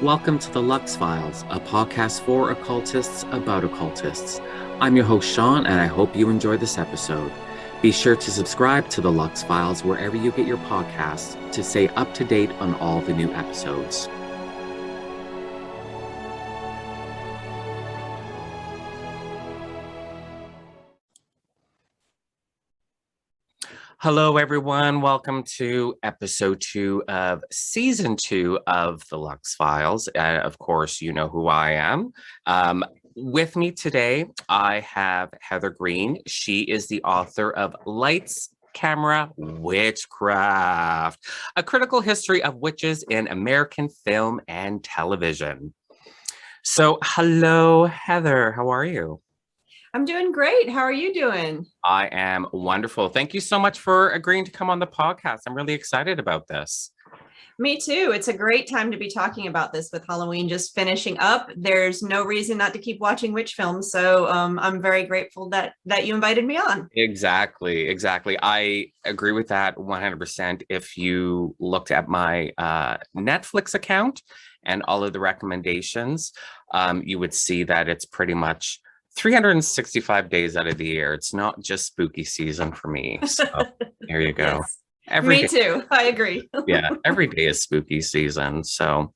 Welcome to the Lux Files, a podcast for occultists about occultists. I'm your host, Sean, and I hope you enjoy this episode. Be sure to subscribe to the Lux Files wherever you get your podcasts to stay up to date on all the new episodes. Hello, everyone. Welcome to episode 2 of season 2 of the Lux Files. Of course, you know who I am. With me today, I have Heather Greene. She is the author of Lights, Camera, Witchcraft, a critical history of witches in American film and television. So, hello, Heather. How are you? I'm doing great. How are you doing? I am wonderful. Thank you so much for agreeing to come on the podcast. I'm really excited about this. Me too. It's a great time to be talking about this with Halloween just finishing up. There's no reason not to keep watching witch films. So I'm very grateful that you invited me on. Exactly. I agree with that 100%. If you looked at my Netflix account and all of the recommendations, you would see that it's pretty much 365 days out of the year. It's not just spooky season for me. So there you go. Yes. Me too. I agree. Yeah, every day is spooky season. So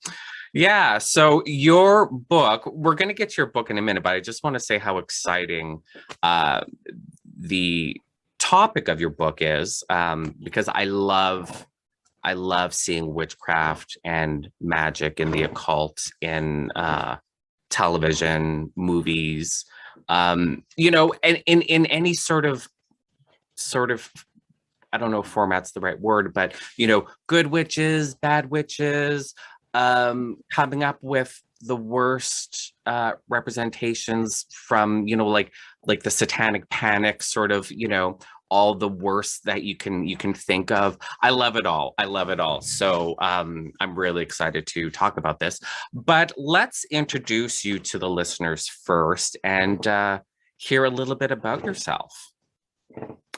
yeah, so your book, we're going to get to your book in a minute, but I just want to say how exciting the topic of your book is, because I love seeing witchcraft and magic and the occult in television, movies, and in any sort of I don't know if format's the right word, but good witches, bad witches, coming up with the worst representations from like the satanic panic, sort of, all the worst that you can think of. I love it all. So I'm really excited to talk about this, but let's introduce you to the listeners first and hear a little bit about yourself.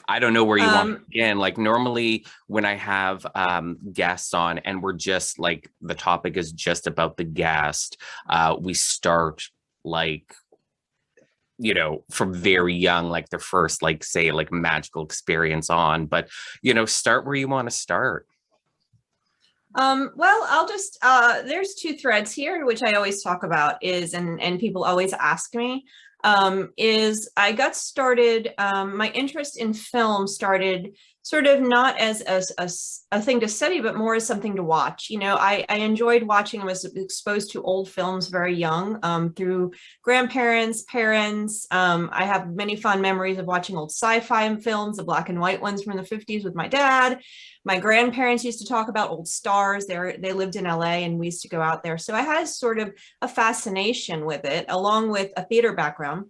I don't know where you want to begin. Like normally when I have guests on and we're just like, the topic is just about the guest, we start like, from very young, like their first, like say like magical experience on, but start where you want to start. Well, I'll just there's two threads here, which I always talk about and people always ask me, is I got started, my interest in film started sort of not as a thing to study, but more as something to watch. I enjoyed watching, I was exposed to old films very young, through grandparents, parents. I have many fond memories of watching old sci-fi films, the black and white ones from the 50s with my dad. My grandparents used to talk about old stars. They lived in LA and we used to go out there. So I had sort of a fascination with it, along with a theater background.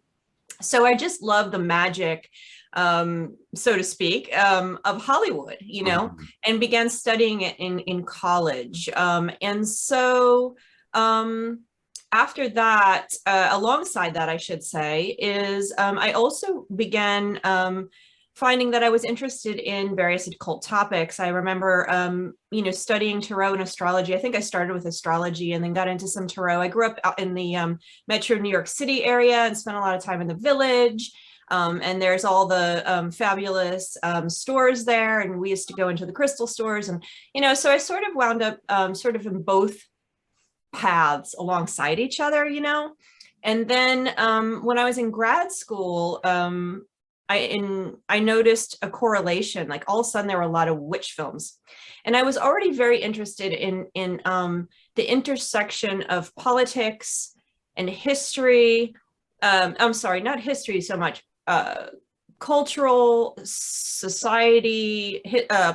So I just love the magic, so to speak, of Hollywood, and began studying it in college. And so after that, alongside that, I should say, is I also began finding that I was interested in various occult topics. I remember, studying tarot and astrology. I think I started with astrology and then got into some tarot. I grew up out in the metro New York City area and spent a lot of time in the Village. And there's all the fabulous stores there. And we used to go into the crystal stores. And, so I sort of wound up sort of in both paths alongside each other, And then when I was in grad school, I noticed a correlation. Like all of a sudden there were a lot of witch films, and I was already very interested in the intersection of politics and history. I'm sorry, not history so much, cultural, society,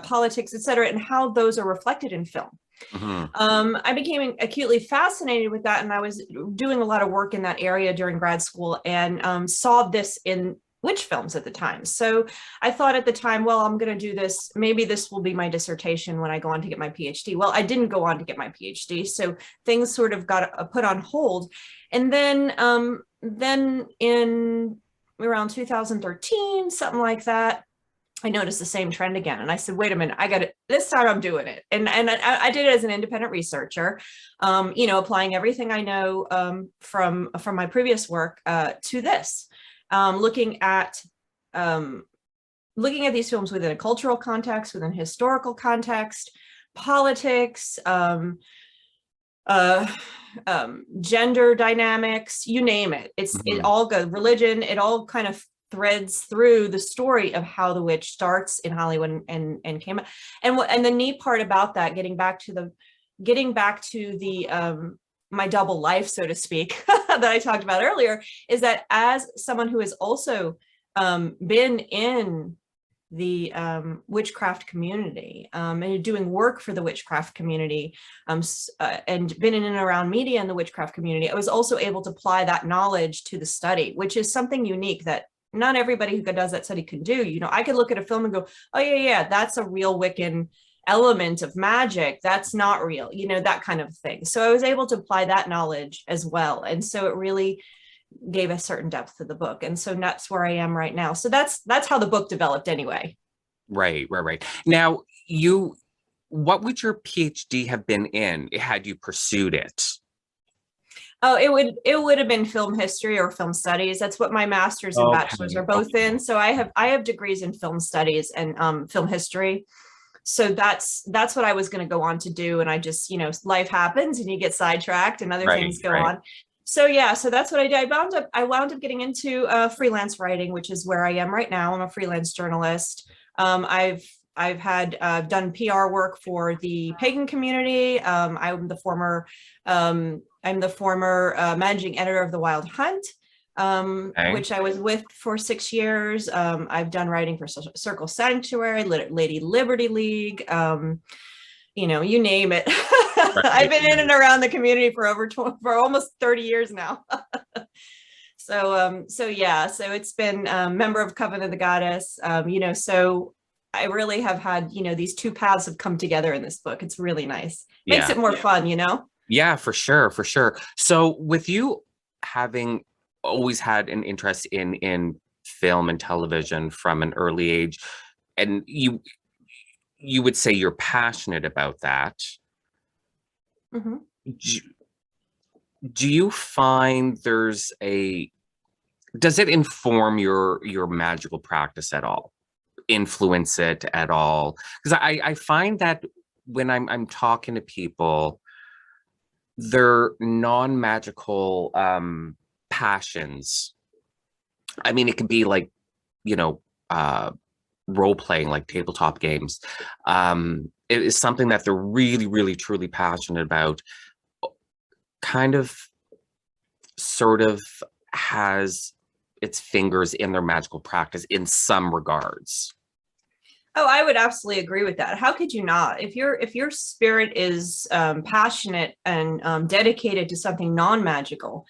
politics, etc., and how those are reflected in film. Mm-hmm. I became acutely fascinated with that, and I was doing a lot of work in that area during grad school, and saw this in witch films at the time. So I thought at the time, well, I'm going to do this. Maybe this will be my dissertation when I go on to get my PhD. Well, I didn't go on to get my PhD. So things sort of got put on hold. And then in around 2013, something like that, I noticed the same trend again. And I said, wait a minute, I got it. This time I'm doing it. And I did it as an independent researcher, applying everything I know from my previous work to this, looking at these films within a cultural context, within historical context, politics, gender dynamics, you name it. It all goes, religion, it all kind of threads through the story of how the witch starts in Hollywood and came out. And the neat part about that, getting back to the my double life, so to speak, that I talked about earlier, is that as someone who has also been in the witchcraft community and doing work for the witchcraft community and been in and around media in the witchcraft community, I was also able to apply that knowledge to the study, which is something unique that not everybody who does that study can do. I could look at a film and go, oh yeah, that's a real Wiccan element of magic. That's not real, that kind of thing. So I was able to apply that knowledge as well. And so it really gave a certain depth to the book. And so that's where I am right now. So that's how the book developed anyway. Right. Now, what would your PhD have been in had you pursued it? Oh, it would have been film history or film studies. That's what my master's and bachelor's are both in. So I have degrees in film studies and film history. So that's what I was going to go on to do. And I just, life happens and you get sidetracked and other things go on. So yeah, so that's what I did. I wound up getting into freelance writing, which is where I am right now. I'm a freelance journalist. I've done PR work for the pagan community. I'm the former managing editor of The Wild Hunt, which I was with for 6 years. I've done writing for Circle Sanctuary, Lady Liberty League, you name it. I've been in and around the community for for almost 30 years now. So it's been member of Coven of the Goddess, so I really have had, these two paths have come together in this book. It's really nice. Makes it more fun, Yeah, for sure. So with you having always had an interest in film and television from an early age, and you would say you're passionate about that. Mm-hmm. Do you find does it inform your magical practice at all? Influence it at all? Because I find that when I'm talking to people, their non-magical passions, I mean, it could be like, role playing, like tabletop games. It is something that they're really, really, truly passionate about. Kind of, sort of has its fingers in their magical practice in some regards. Oh, I would absolutely agree with that. How could you not? If your spirit is passionate and dedicated to something non-magical,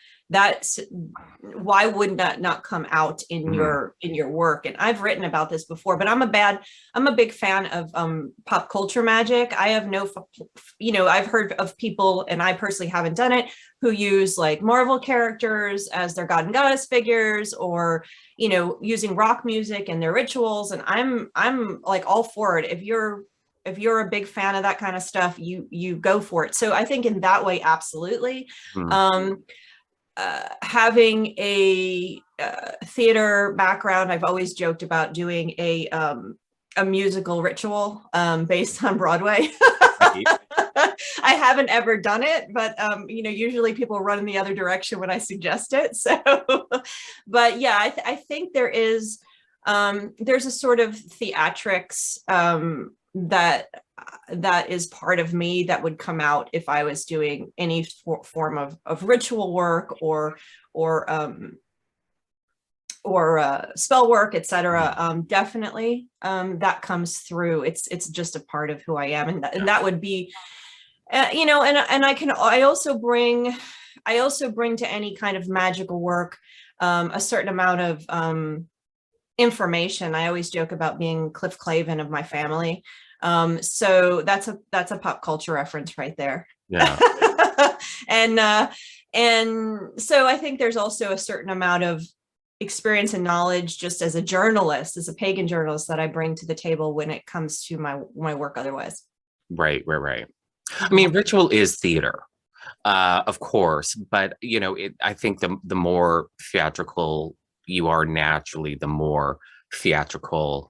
why would that not come out in your work? And I've written about this before, but I'm a big fan of pop culture magic. I have I've heard of people, and I personally haven't done it, who use like Marvel characters as their god and goddess figures, or using rock music in their rituals. And I'm like all for it. If you're a big fan of that kind of stuff, you go for it. So I think in that way, absolutely. Having a theater background, I've always joked about doing a musical ritual based on Broadway. I haven't ever done it, but usually people run in the other direction when I suggest it. So, but yeah, I think there's a sort of theatrics that is part of me that would come out if I was doing any form of ritual work or spell work, etc. Definitely that comes through. It's just a part of who I am, and that would be and I also bring to any kind of magical work a certain amount of information. I always joke about being Cliff Clavin of my family. So that's a pop culture reference right there. Yeah. And so I think there's also a certain amount of experience and knowledge just as a journalist, as a pagan journalist, that I bring to the table when it comes to my work otherwise. Right. I mean, ritual is theater, of course, but I think the more theatrical you are naturally, the more theatrical,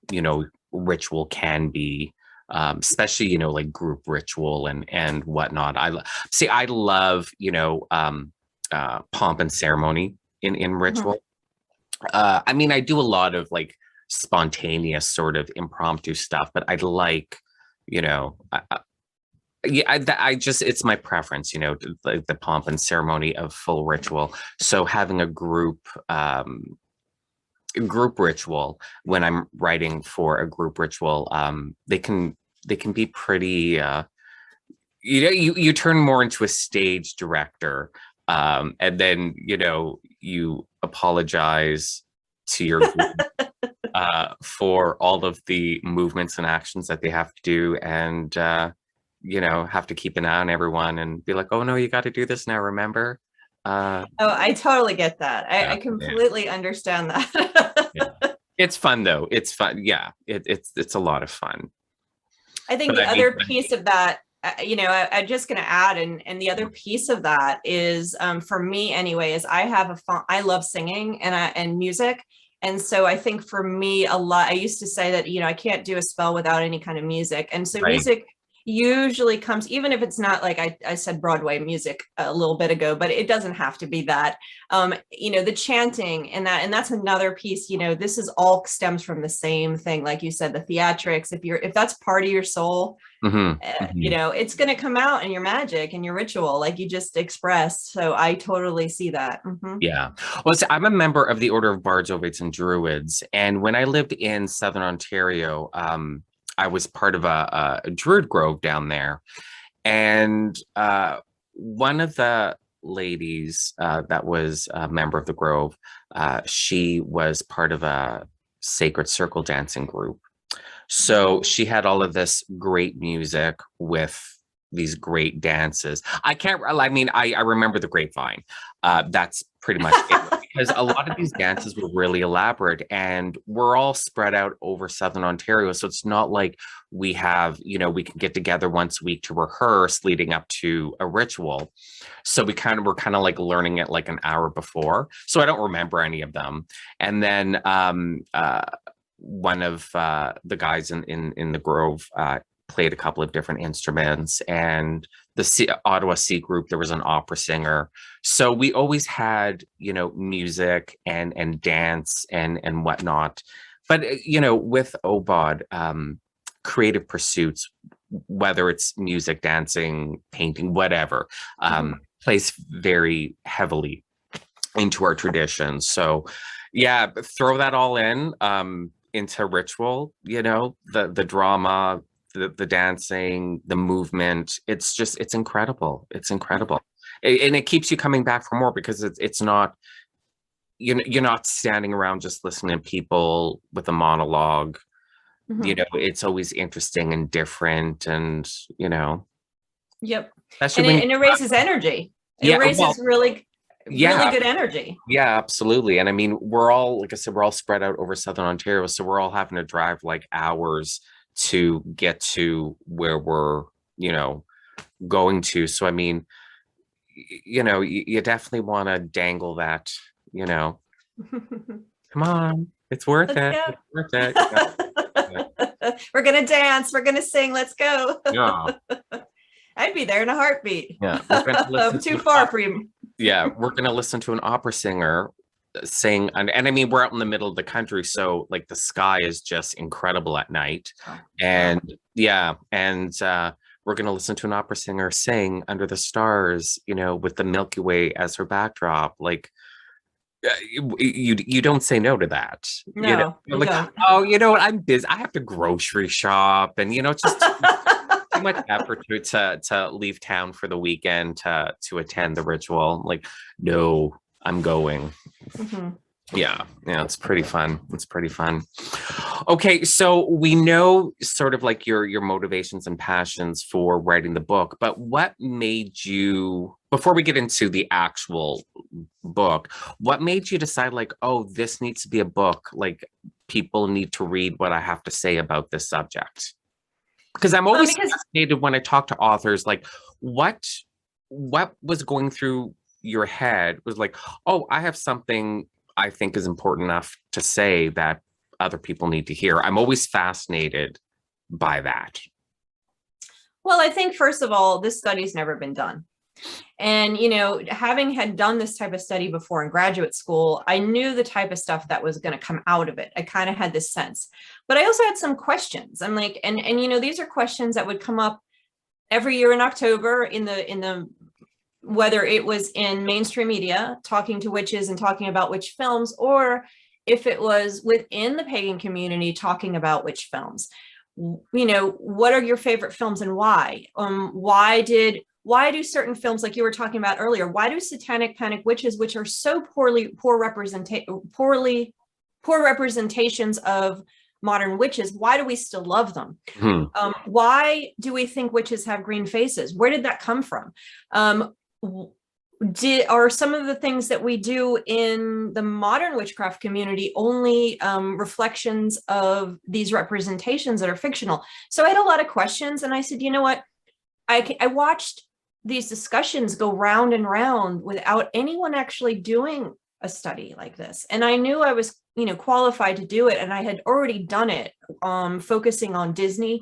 ritual can be, especially, like group ritual and whatnot. I love, pomp and ceremony in ritual. I mean, I do a lot of like spontaneous sort of impromptu stuff, but I like, I just, it's my preference, the pomp and ceremony of full ritual. So having a group ritual, when I'm writing for a group ritual, they can be pretty, you turn more into a stage director, and then, you apologize to your group for all of the movements and actions that they have to do, and have to keep an eye on everyone and be like, oh no, you got to do this now, remember? Oh, I totally get that. I completely understand that. Yeah. It's fun though. It's fun. Yeah, it's a lot of fun. I think the other piece of that, I'm just going to add, and the other piece of that is, for me anyway, is I love singing and music. And so I think for me, I used to say that, I can't do a spell without any kind of music. And so music usually comes, even if it's not like I said Broadway music a little bit ago, but it doesn't have to be that. The chanting and that's another piece. This is all stems from the same thing, like you said, the theatrics. If that's part of your soul, it's going to come out in your magic and your ritual, like you just expressed. So I totally see that. Yeah. Well, so I'm a member of the Order of Bards, Ovates, and Druids, and when I lived in Southern Ontario, I was part of a druid grove down there, and one of the ladies that was a member of the grove, she was part of a sacred circle dancing group. So she had all of this great music with these great dances. I remember the grapevine. That's pretty much it, because a lot of these dances were really elaborate, and we're all spread out over Southern Ontario. So it's not like we have, we can get together once a week to rehearse leading up to a ritual. So we're kind of like learning it like an hour before. So I don't remember any of them. And then one of the guys in the grove played a couple of different instruments, and the Ottawa C group, there was an opera singer. So we always had, music and dance and whatnot. But, with OBOD, creative pursuits, whether it's music, dancing, painting, whatever, plays very heavily into our traditions. So yeah, throw that all into ritual, the drama, the dancing, the movement. It's incredible. It's incredible. And it keeps you coming back for more, because it's not, you're not standing around just listening to people with a monologue. It's always interesting and different, and Yep. And it raises energy. It raises really good energy. Yeah, absolutely. And I mean, we're all, like I said, we're all spread out over Southern Ontario, so we're all having to drive like hours to get to where we're, going to. So I mean, you definitely want to dangle that, come on, it's worth it. It's worth it. We're gonna dance, we're gonna sing, let's go. Yeah. I'd be there in a heartbeat. Yeah. I'm too far for you. Yeah, we're gonna listen to an opera singer sing, and I mean, we're out in the middle of the country, so like the sky is just incredible at night. And we're gonna listen to an opera singer sing under the stars, with the Milky Way as her backdrop. Like, you don't say no to that. No, You're like, oh, you know what, I'm busy, I have to grocery shop, and it's just too much effort to leave town for the weekend to attend the ritual. Like, no, I'm going. Yeah, it's pretty fun. It's pretty fun. Okay, so we know sort of like your motivations and passions for writing the book, but what made you, before we get into the actual book, what made you decide like, oh, this needs to be a book, like people need to read what I have to say about this subject? Because I'm always fascinated when I talk to authors, like what was going through your head was like, oh, I have something I think is important enough to say that other people need to hear. I'm always fascinated by that. Well, I think first of all, this study's never been done. And, having had done this type of study before in graduate school, I knew the type of stuff that was going to come out of it. I kind of had this sense, but I also had some questions. I'm like, and these are questions that would come up every year in October in the whether it was in mainstream media talking to witches and talking about witch films, or if it was within the pagan community talking about witch films. What are your favorite films and why? Why do certain films, like you were talking about earlier, why do satanic panic witches, which are so poor representations of modern witches, why do we still love them? Why do we think witches have green faces? Where did that come from? Are some of the things that we do in the modern witchcraft community only reflections of these representations that are fictional? So I had a lot of questions, and I said, you know what? I watched these discussions go round and round without anyone actually doing a study like this. And I knew I was, qualified to do it. And I had already done it, focusing on Disney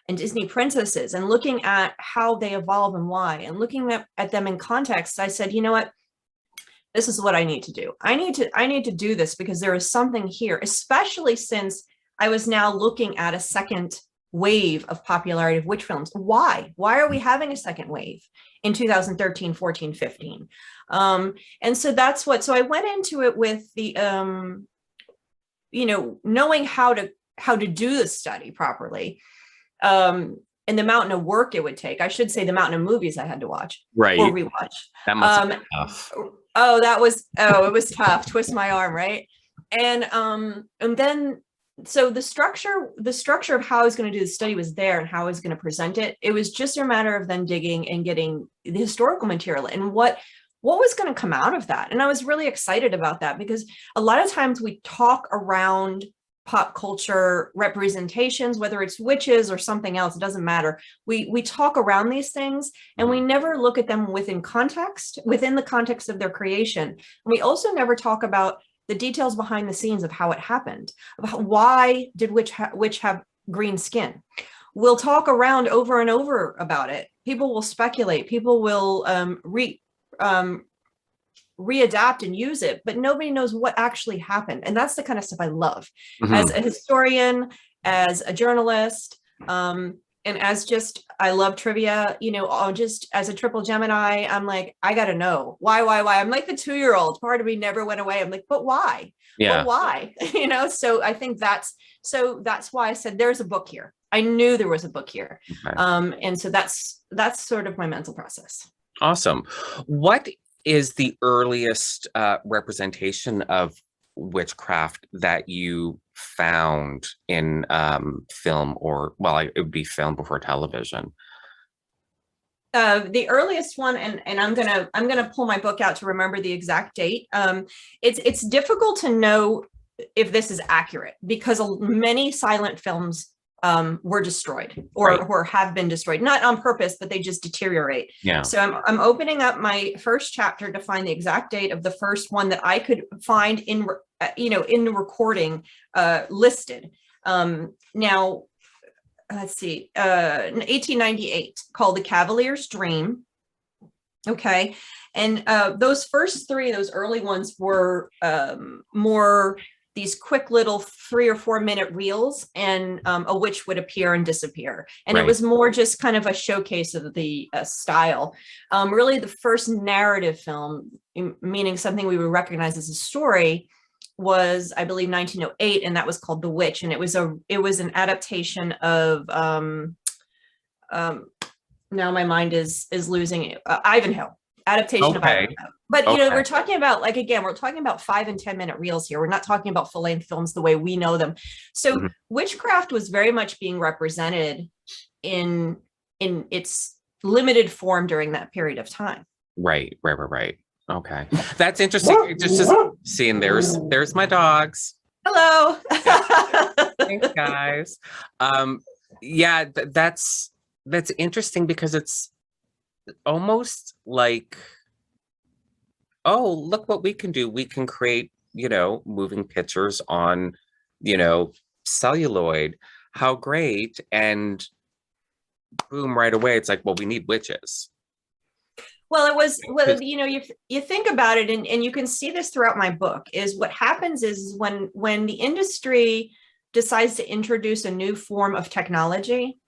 and Disney princesses and looking at how they evolve and why, and looking at them in context. I said, you know what? This is what I need to do. I need to do this because there is something here, especially since I was now looking at a second wave of popularity of witch films. Why are we having a second wave in 2013, 14, 15? And so so I went into it with the, knowing how to do the study properly, and the mountain of work it would take. I should say the mountain of movies I had to watch, right, or rewatch. That must be tough. It was tough. Twist my arm, right? And then so the structure of how I was going to do the study was there, and how I was going to present it. It was just a matter of then digging and getting the historical material and what was going to come out of that. And I was really excited about that, because a lot of times we talk around pop culture representations, whether it's witches or something else, it doesn't matter. We talk around these things, and we never look at them within the context of their creation. And we also never talk about the details behind the scenes of how it happened, about why did witch have green skin. We'll talk around over and over about it. People will speculate. People will readapt and use it, but nobody knows what actually happened. And that's the kind of stuff I love as a historian, as a journalist, and as just, I love trivia, just as a triple Gemini. I'm like, I got to know why. I'm like the 2-year-old part of me never went away. I'm like, but why? Yeah. But why? So I think that's why I said there's a book here. I knew there was a book here. Okay. And so that's sort of my mental process. Awesome. What is the earliest representation of witchcraft that you found in film, or it would be film before television? The earliest one, and I'm gonna pull my book out to remember the exact date. It's difficult to know if this is accurate, because many silent films were destroyed or have been destroyed, not on purpose, but they just deteriorate. Yeah. So I'm opening up my first chapter to find the exact date of the first one that I could find in the recording listed. Now, let's see, 1898, called The Cavalier's Dream. Okay. And those first three, those early ones, were more these quick little 3 or 4 minute reels, and a witch would appear and disappear. And It was more just kind of a showcase of the style. Really, the first narrative film, meaning something we would recognize as a story, was, I believe, 1908, and that was called The Witch. And it was an adaptation of now my mind is losing it. Ivanhoe. Adaptation of Okay. but Okay. we're talking about, like, again, we're talking about 5 and 10 minute reels here. We're not talking about full-length films the way we know them. So Mhm. witchcraft was very much being represented in its limited form during that period of time. Right. Okay. That's interesting. Just seeing there's my dogs. Hello. Thanks, guys. Yeah, that's interesting because it's almost like, oh, look what we can do. We can create, moving pictures on, celluloid. How great. And boom, right away, it's like, well, we need witches. Well, it was, well, you think about it, and you can see this throughout my book, is what happens is when the industry decides to introduce a new form of technology,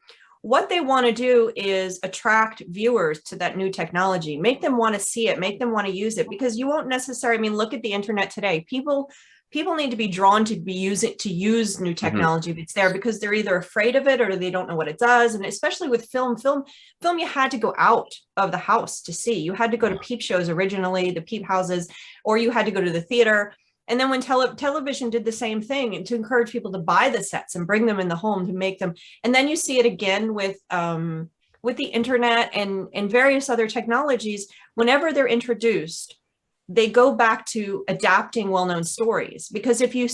what they want to do is attract viewers to that new technology, make them want to see it, make them want to use it, because you won't necessarily, I mean, look at the internet today. People need to be drawn to use new technology if it's there, because they're either afraid of it or they don't know what it does. And especially with film, you had to go out of the house to see. You had to go to peep shows originally, the peep houses, or you had to go to the theater. And then when television did the same thing, and to encourage people to buy the sets and bring them in the home to make them. And then you see it again with the internet and various other technologies. Whenever they're introduced, they go back to adapting well-known stories, because if you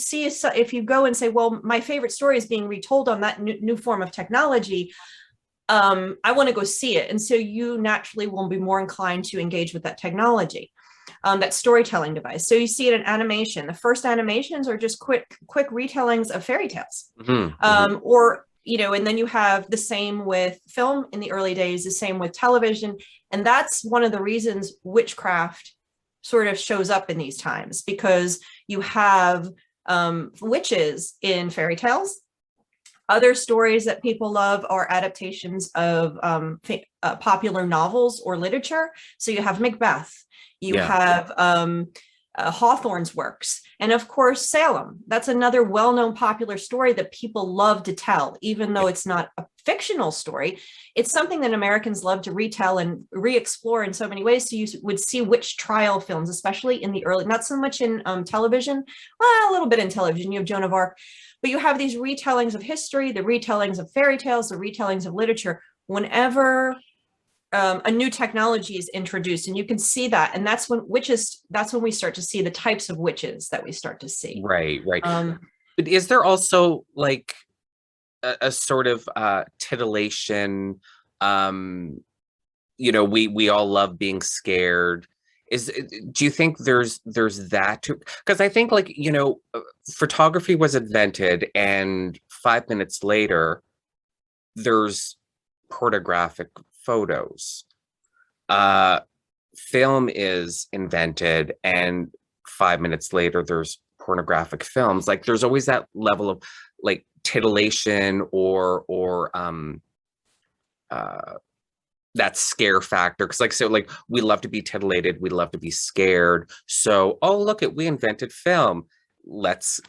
go and say, well, my favorite story is being retold on that new form of technology, I want to go see it. And so you naturally will be more inclined to engage with that technology, that storytelling device. So you see it in animation. The first animations are just quick retellings of fairy tales, or and then you have the same with film in the early days, the same with television. And that's one of the reasons witchcraft sort of shows up in these times, because you have witches in fairy tales. Other stories that people love are adaptations of popular novels or literature. So you have Macbeth, you have Hawthorne's works, and of course Salem. That's another well-known popular story that people love to tell, even though it's not a fictional story. It's something that Americans love to retell and re-explore in so many ways. So you would see witch trial films, especially in the early, not so much in television, well, a little bit in television. You have Joan of Arc, but you have these retellings of history, the retellings of fairy tales, the retellings of literature, whenever a new technology is introduced. And you can see that. And that's when we start to see the types of witches that we start to see. Right. But is there also like a sort of titillation? We all love being scared. Do you think there's that too? Because I think, like, photography was invented, and 5 minutes later there's pornographic photos. Film is invented, and 5 minutes later there's pornographic films. Like, there's always that level of like titillation or that scare factor, because we love to be titillated, we love to be scared. So, oh, look, we invented film, let's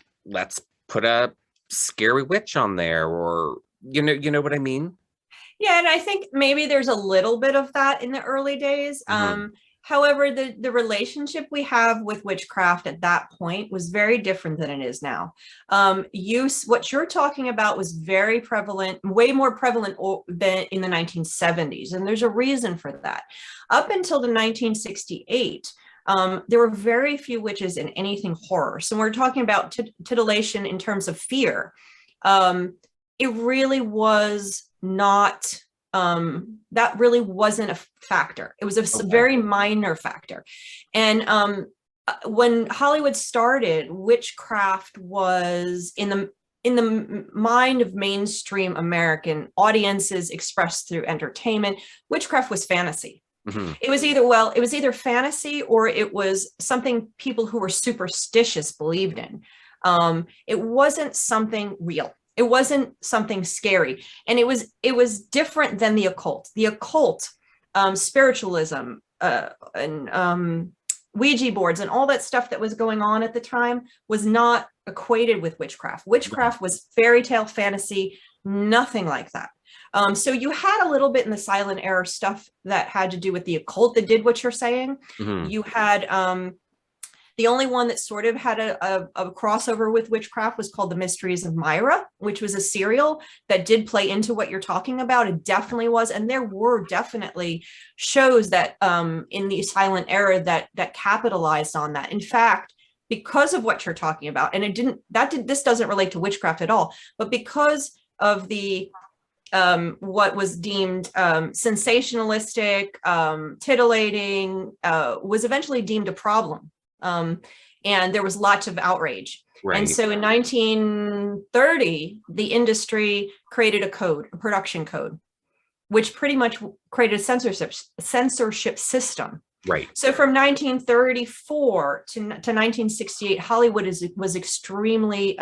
put a scary witch on there, or you know what I mean. Yeah, and I think maybe there's a little bit of that in the early days. However, the relationship we have with witchcraft at that point was very different than it is now. What you're talking about was very prevalent, way more prevalent than in the 1970s. And there's a reason for that. Up until the 1968, there were very few witches in anything horror. So we're talking about titillation in terms of fear. It really was not, that really wasn't a factor. It was a very minor factor. And when Hollywood started, witchcraft was in the mind of mainstream American audiences, expressed through entertainment. Witchcraft was fantasy. It was either fantasy, or it was something people who were superstitious believed in. It wasn't something real. It wasn't something scary. And it was different than the occult. The occult, spiritualism, and Ouija boards and all that stuff that was going on at the time was not equated with witchcraft. Witchcraft was fairy tale fantasy, nothing like that. So you had a little bit in the silent era stuff that had to do with the occult that did what you're saying. You had the only one that sort of had a crossover with witchcraft was called The Mysteries of Myra, which was a serial that did play into what you're talking about. It definitely was. And there were definitely shows that in the silent era that capitalized on that. In fact, because of what you're talking about, and this doesn't relate to witchcraft at all, but because of the what was deemed sensationalistic, titillating, was eventually deemed a problem. And there was lots of outrage. Right. And so in 1930, the industry created a production code, which pretty much created a censorship system. Right. So from 1934 to 1968, Hollywood was extremely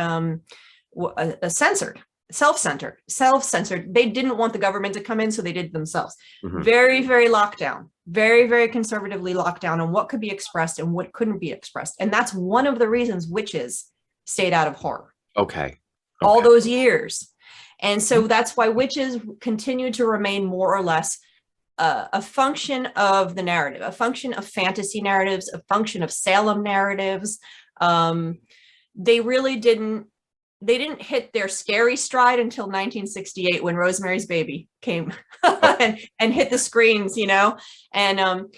censored. Self-censored. They didn't want the government to come in, so they did it themselves. Very, very locked down, very, very conservatively locked down on what could be expressed and what couldn't be expressed. And that's one of the reasons witches stayed out of horror. Okay. All those years. And so that's why witches continue to remain more or less a function of the narrative, a function of fantasy narratives, a function of Salem narratives. They really didn't hit their scary stride until 1968 when Rosemary's Baby came and hit the screens, and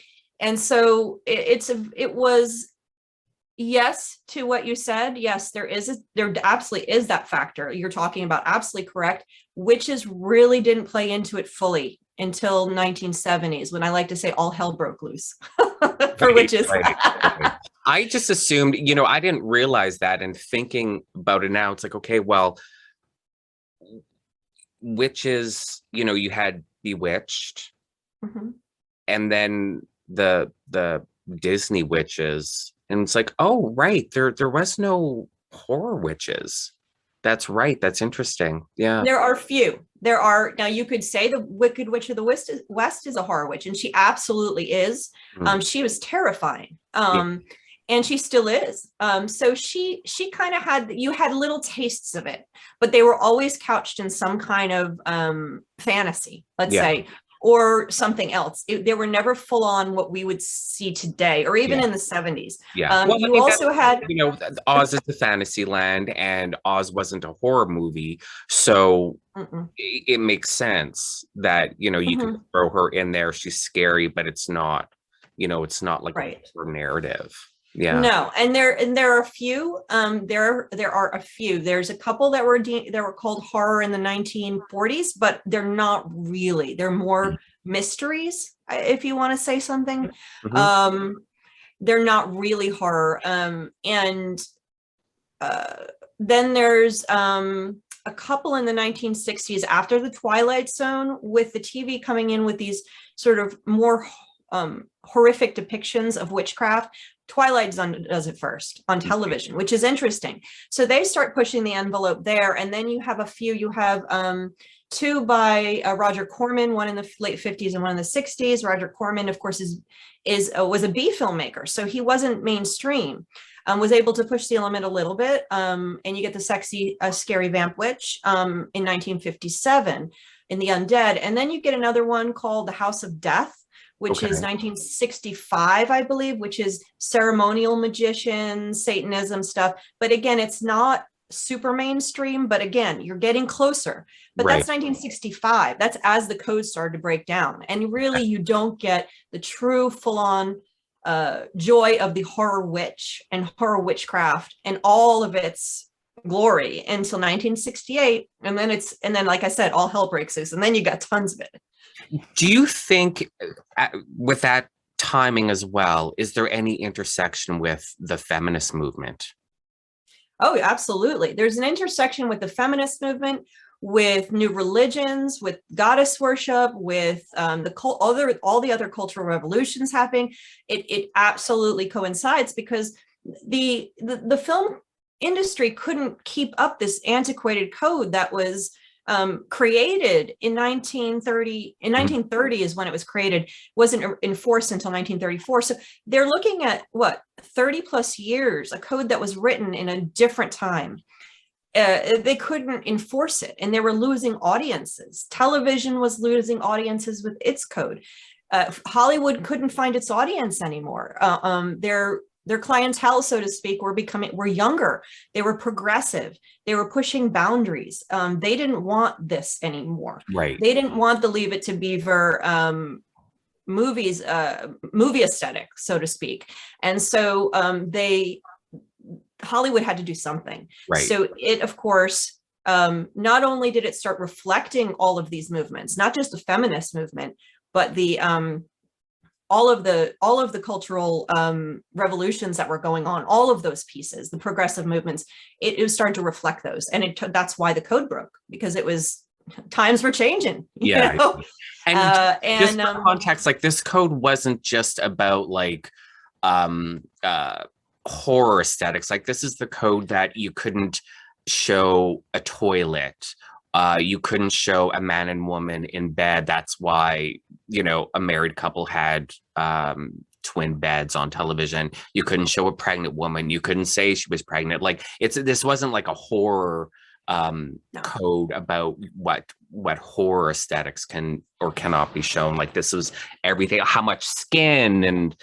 so it was yes to what you said. Yes, there absolutely is that factor you're talking about. Absolutely correct. Witches really didn't play into it fully until 1970s, when I like to say all hell broke loose for witches. Right. I just assumed, I didn't realize that, and thinking about it now, it's like, okay, well, witches, you had Bewitched, and then the Disney witches, and it's like, oh, right, there was no horror witches. That's right. That's interesting. Yeah. There are few. Now you could say the Wicked Witch of the West is a horror witch, and she absolutely is. She was terrifying. And she still is. So she kind of you had little tastes of it, but they were always couched in some kind of fantasy, let's say, or something else. They were never full on what we would see today, or even in the 70s. Yeah. Well, you also had, Oz is the fantasy land, and Oz wasn't a horror movie. So it makes sense that, you can throw her in there. She's scary, but it's not, it's not like a horror narrative. Yeah. No, and there are a few. There are a few. There's a couple that were called horror in the 1940s, but they're not really. They're more mysteries, if you want to say something. They're not really horror. And then there's a couple in the 1960s after the Twilight Zone, with the TV coming in with these sort of more horrific depictions of witchcraft. Twilight Zone does it first on television, which is interesting. So they start pushing the envelope there. And then you have a few, you have two by Roger Corman, one in the late 50s and one in the 60s. Roger Corman, of course, was a B filmmaker. So he wasn't mainstream, was able to push the element a little bit. And you get the sexy, scary vamp witch in 1957 in The Undead. And then you get another one called The House of Death, which is 1965, I believe, which is ceremonial magician, Satanism stuff. But again, it's not super mainstream, but again, you're getting closer. But that's 1965. That's as the code started to break down. And really, you don't get the true full-on joy of the horror witch and horror witchcraft and all of its glory until 1968. And then, like I said, all hell breaks loose. And then you got tons of it. Do you think with that timing as well, is there any intersection with the feminist movement? Oh, absolutely. There's an intersection with the feminist movement, with new religions, with goddess worship, with all the other cultural revolutions happening. It absolutely coincides, because the film industry couldn't keep up this antiquated code that was created in 1930. In 1930 is when it was created, wasn't enforced until 1934. So they're looking at 30 plus years, a code that was written in a different time. they couldn't enforce it, and they were losing audiences. Television was losing audiences with its code. Hollywood couldn't find its audience anymore. Their clientele, so to speak, were younger. They were progressive. They were pushing boundaries. They didn't want this anymore. Right. They didn't want the Leave It to Beaver movie aesthetic, so to speak. And so Hollywood had to do something. Right. So it, of course, not only did it start reflecting all of these movements, not just the feminist movement, but the all of the cultural revolutions that were going on, all of those pieces, the progressive movements, it was starting to reflect those. And that's why the code broke, because times were changing. Yeah. You know? And just for context, like, this code wasn't just about like horror aesthetics. Like, this is the code that you couldn't show a toilet. You couldn't show a man and woman in bed. That's why, you know, a married couple had twin beds on television. You couldn't show a pregnant woman. You couldn't say she was pregnant. Like, this wasn't like a horror code about what horror aesthetics can or cannot be shown. Like, this was everything, how much skin and,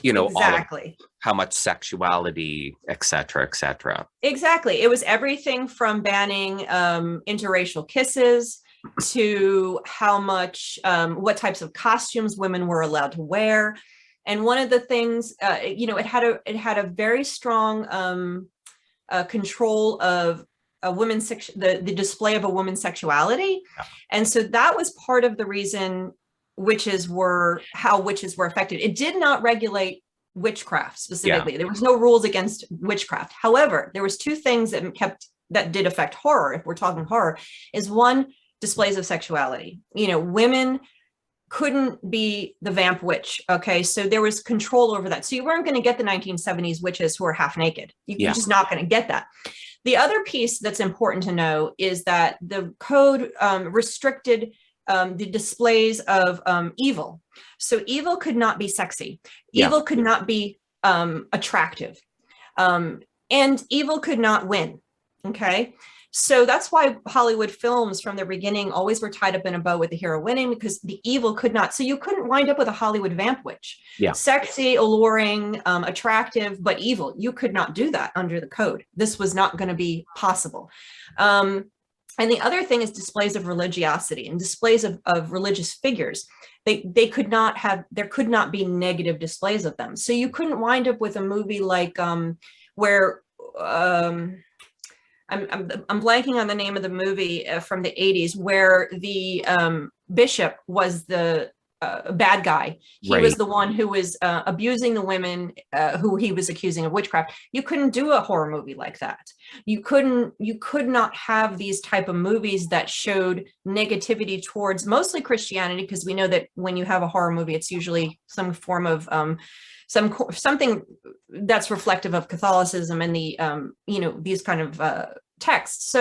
you know, exactly, how much sexuality, et cetera, et cetera. Exactly. It was everything from banning interracial kisses to how much, what types of costumes women were allowed to wear. And one of the things, you know, it had a very strong control of a woman's the display of a woman's sexuality. Yeah. And so that was part of the reason how witches were affected. It did not regulate witchcraft specifically. Yeah. There was no rules against witchcraft. However, there was two things that did affect horror. If we're talking horror, is one, displays of sexuality. You know, women couldn't be the vamp witch. Okay. So there was control over that. So you weren't going to get the 1970s witches who are half naked. You're just not going to get that. The other piece that's important to know is that the code restricted the displays of evil. So evil could not be sexy. Evil could not be attractive. And evil could not win. Okay. So that's why Hollywood films from the beginning always were tied up in a bow with the hero winning, because the evil could not. So you couldn't wind up with a Hollywood vamp witch. Yeah. Sexy, alluring, attractive, but evil. You could not do that under the code. This was not going to be possible. And the other thing is displays of religiosity and displays of religious figures. They could not have, there could not be negative displays of them. So you couldn't wind up with a movie like where I'm blanking on the name of the movie from the 80s, where the bishop was the bad guy. He was the one who was abusing the women who he was accusing of witchcraft. You couldn't do a horror movie like that. You could not have these type of movies that showed negativity towards mostly Christianity, because we know that when you have a horror movie, it's usually some form of something that's reflective of Catholicism and the you know, these kind of texts.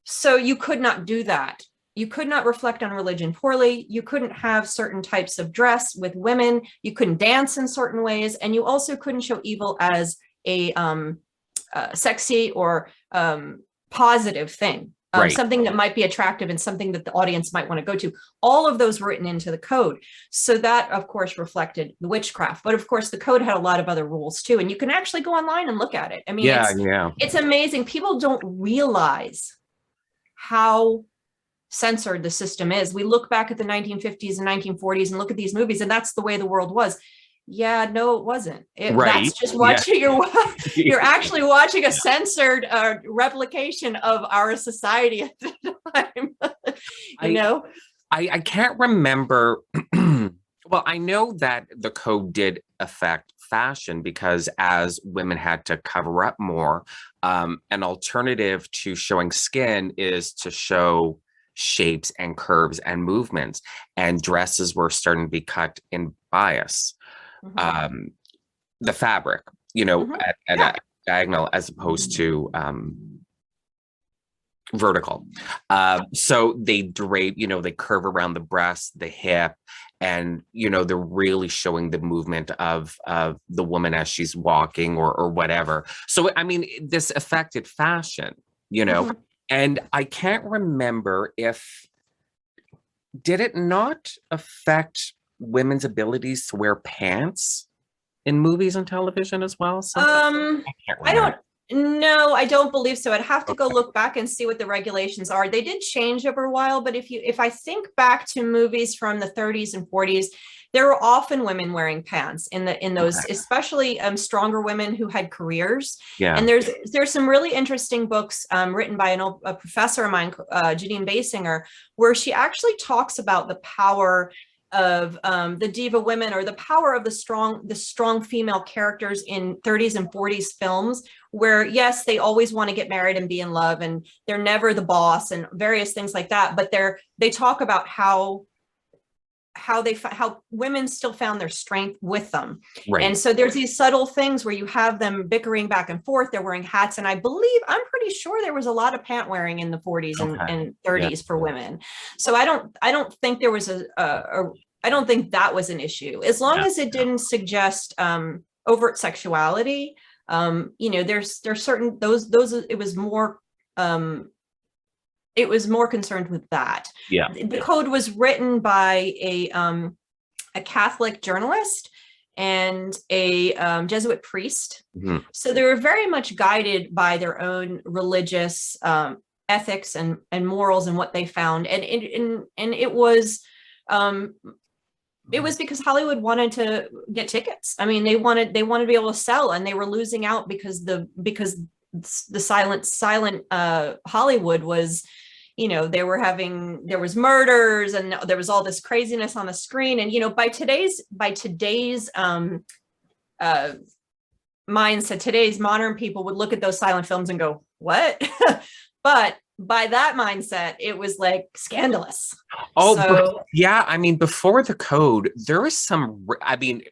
So you could not do that. You could not reflect on religion poorly. You couldn't have certain types of dress with women. You couldn't dance in certain ways, and you also couldn't show evil as a sexy or positive thing. Something that might be attractive and something that the audience might want to go to. All of those were written into the code. So that, of course, reflected the witchcraft. But of course, the code had a lot of other rules too. And you can actually go online and look at it. I mean, it's amazing. People don't realize how censored the system is. We look back at the 1950s and 1940s and look at these movies, and that's the way the world was. Yeah, no, it wasn't. That's just watching. You're actually watching a censored replication of our society at the time. I can't remember. Well, I know that the code did affect fashion, because as women had to cover up more, an alternative to showing skin is to show shapes and curves and movements, and dresses were starting to be cut in bias. The fabric, you know, at a diagonal as opposed to vertical. So they drape, you know, they curve around the breast, the hip, and, you know, they're really showing the movement of the woman as she's walking or whatever. So, I mean, this affected fashion, you know. And I can't remember if, did it not affect women's abilities to wear pants in movies and television as well? I don't no, I don't believe so. I'd have to go look back and see what the regulations are. They did change over a while, but if I think back to movies from the 30s and 40s, there were often women wearing pants in those, especially stronger women who had careers. Yeah. And there's some really interesting books written by a professor of mine, Janine Basinger, where she actually talks about the power of the diva women, or the power of the strong female characters in 30s and 40s films, where yes, they always want to get married and be in love, and they're never the boss and various things like that. But they talk about how women still found their strength with them. Right. And so there's these subtle things where you have them bickering back and forth. They're wearing hats. And I'm pretty sure there was a lot of pant wearing in the 40s and 30s for women. So I don't think there was I don't think that was an issue, as long as it didn't suggest overt sexuality. There's certain those it was more concerned with that. Yeah. The code was written by a Catholic journalist and a Jesuit priest. So they were very much guided by their own religious ethics and morals and what they found. And it was because Hollywood wanted to get tickets. I mean, they wanted to be able to sell, and they were losing out because the silent Hollywood was, there was murders and there was all this craziness on the screen. And, by today's mindset, today's modern people would look at those silent films and go, what? But by that mindset, it was like scandalous. Oh, so, yeah. I mean, before the code, there was some,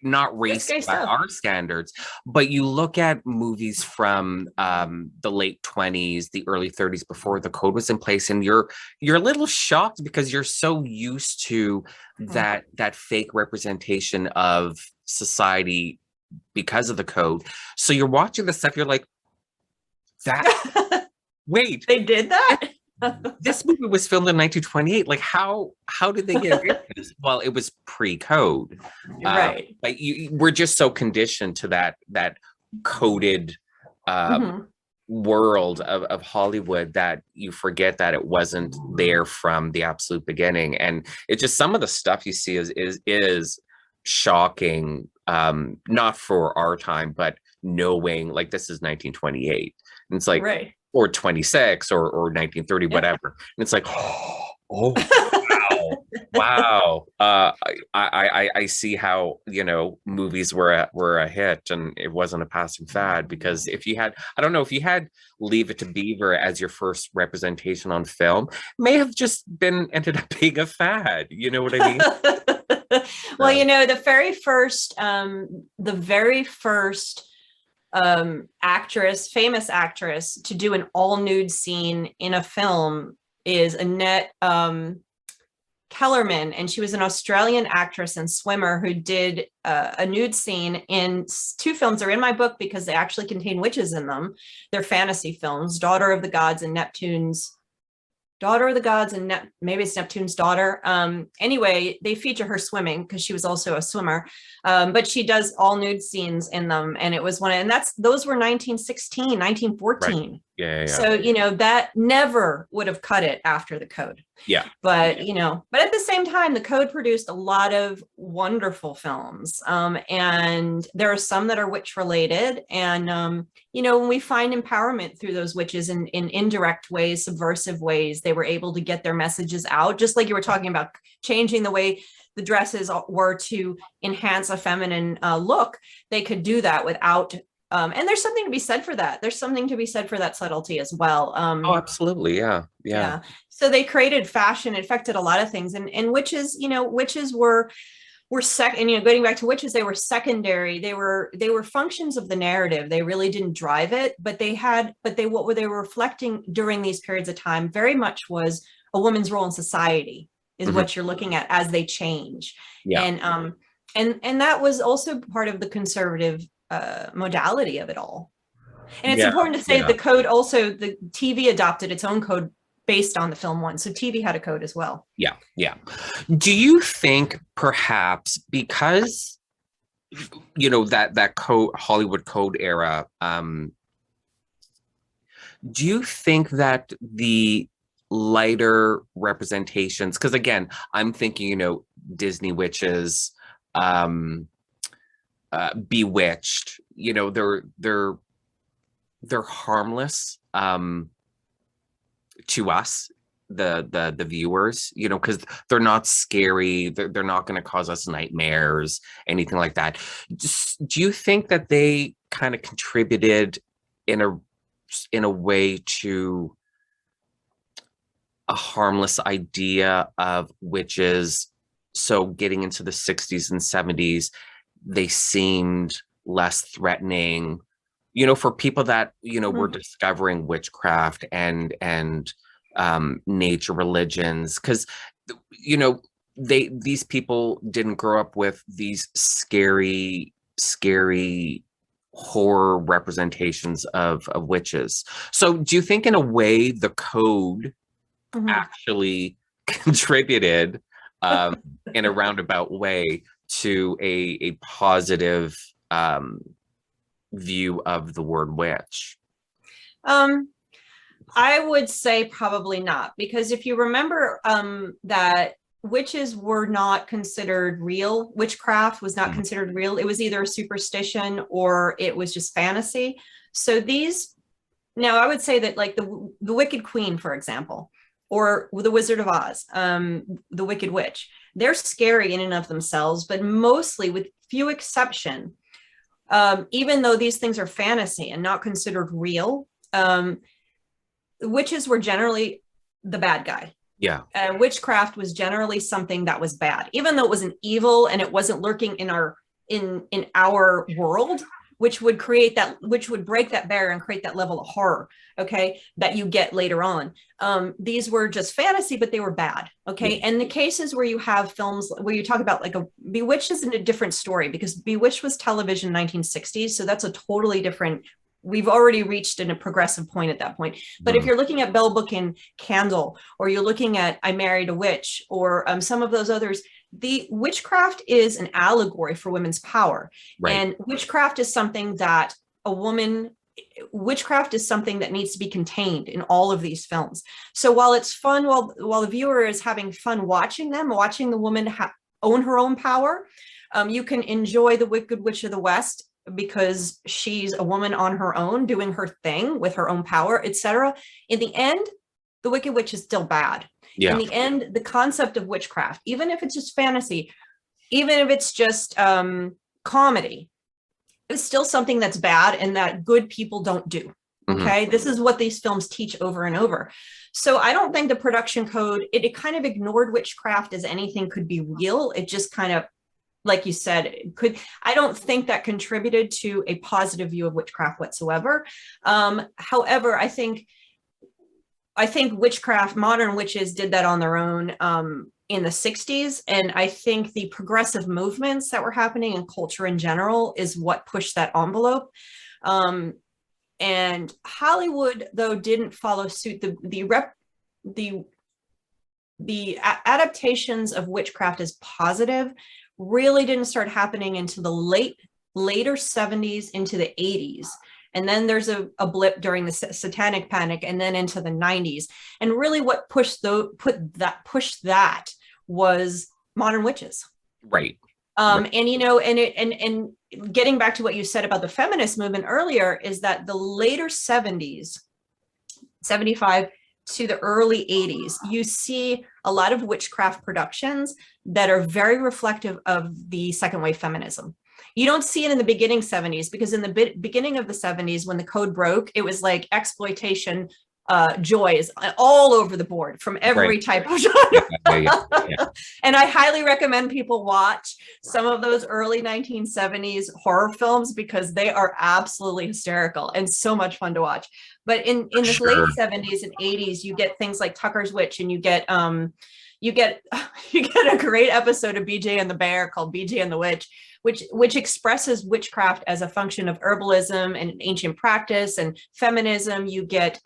not racist by our standards, but you look at movies from the late 20s, the early 30s, before the code was in place, and you're a little shocked because you're so used to that fake representation of society because of the code. So you're watching the stuff, you're like, that... Wait, they did that? This movie was filmed in 1928. Like, how did they get this? Well, it was pre-code, right? But we're just so conditioned to that coded world of Hollywood that you forget that it wasn't there from the absolute beginning. And it's just, some of the stuff you see is shocking, not for our time, but knowing like this is 1928, and it's like. Right. Or 26 or 1930, whatever. And it's like, oh, wow. I see how, movies were a hit, and it wasn't a passing fad, because if you had Leave It to Beaver as your first representation on film, may have just ended up being a fad. You know what I mean? Well, the very first famous actress to do an all nude scene in a film is Annette Kellerman, and she was an Australian actress and swimmer who did a nude scene in 2 films. They're in my book because they actually contain witches in them. They're fantasy films, Daughter of the Gods and maybe it's Neptune's Daughter. Anyway, they feature her swimming because she was also a swimmer. But she does all nude scenes in them. And it was those were 1916, 1914. Right. Yeah. So, that never would have cut it after the code. Yeah. But, but at the same time, the code produced a lot of wonderful films. And there are some that are witch related. And, when we find empowerment through those witches in indirect ways, subversive ways, they were able to get their messages out, just like you were talking about changing the way the dresses were to enhance a feminine look. They could do that without, and there's something to be said for that. There's something to be said for that subtlety as well. Oh, absolutely. Yeah. So they created fashion, it affected a lot of things, and witches, witches were second, going back to witches, they were secondary. They were functions of the narrative. They really didn't drive it, but what they were reflecting during these periods of time very much was a woman's role in society is what you're looking at as they change. Yeah. And that was also part of the conservative modality of it all. And it's important to say the code also, the TV adopted its own code based on the film one. So TV had a code as well. Yeah. Yeah. Do you think perhaps because, you know, that code, Hollywood code era, do you think that the lighter representations, because again, I'm thinking, you know, Disney witches, Bewitched, you know, they're harmless to us, the viewers, you know, because they're not scary, they're not going to cause us nightmares, anything like that. Do you think that they kind of contributed in a way to a harmless idea of witches? So getting into the 60s and 70s, they seemed less threatening, you know, for people that, you know, were discovering witchcraft and nature religions, because, you know, these people didn't grow up with these scary horror representations of witches. So do you think in a way the code actually contributed in a roundabout way to a positive view of the word witch? I would say probably not, because if you remember that witches were not considered real, witchcraft was not considered real. It was either a superstition or it was just fantasy. So these, now I would say that like the Wicked Queen, for example, or the Wizard of Oz, the Wicked Witch, they're scary in and of themselves, but mostly, with few exception, even though these things are fantasy and not considered real, witches were generally the bad guy. Yeah. Witchcraft was generally something that was bad, even though it was an evil and it wasn't lurking in our world, which would break that barrier and create that level of horror, okay, that you get later on. These were just fantasy, but they were bad, okay? And the cases where you have films where you talk about like Bewitched is in a different story, because Bewitched was television 1960s, so that's a totally different, we've already reached a progressive point at that point. But if you're looking at Bell Book and Candle, or you're looking at I Married a Witch, or some of those others, the witchcraft is an allegory for women's power. Right. And witchcraft is something that witchcraft is something that needs to be contained in all of these films. So while it's fun, while the viewer is having fun watching the woman own her own power, you can enjoy the Wicked Witch of the West because she's a woman on her own doing her thing with her own power, etc. In the end, the Wicked Witch is still bad. Yeah. In the end, the concept of witchcraft, even if it's just fantasy, even if it's just comedy, it's still something that's bad and that good people don't do. Okay. This is what these films teach over and over. So I don't think the production code, it kind of ignored witchcraft as anything could be real. It just kind of, like you said, I don't think that contributed to a positive view of witchcraft whatsoever. However, I think witchcraft, modern witches did that on their own in the 60s. And I think the progressive movements that were happening in culture in general is what pushed that envelope. And Hollywood, though, didn't follow suit. The adaptations of witchcraft as positive really didn't start happening into the later 70s into the 80s. And then there's a blip during the Satanic Panic, and then into the 90s. And really what pushed that was modern witches. Right. And, you know, and getting back to what you said about the feminist movement earlier, is that the later 70s, 75 to the early 80s, you see a lot of witchcraft productions that are very reflective of the second wave feminism. You don't see it in the beginning 70s, because in the beginning of the 70s, when the code broke, it was like exploitation, joys all over the board from every type of genre. Yeah. And I highly recommend people watch some of those early 1970s horror films, because they are absolutely hysterical and so much fun to watch. But in the late 70s and 80s, you get things like Tucker's Witch, and you get you get you get a great episode of BJ and the Bear called BJ and the Witch, which expresses witchcraft as a function of herbalism and ancient practice and feminism. You get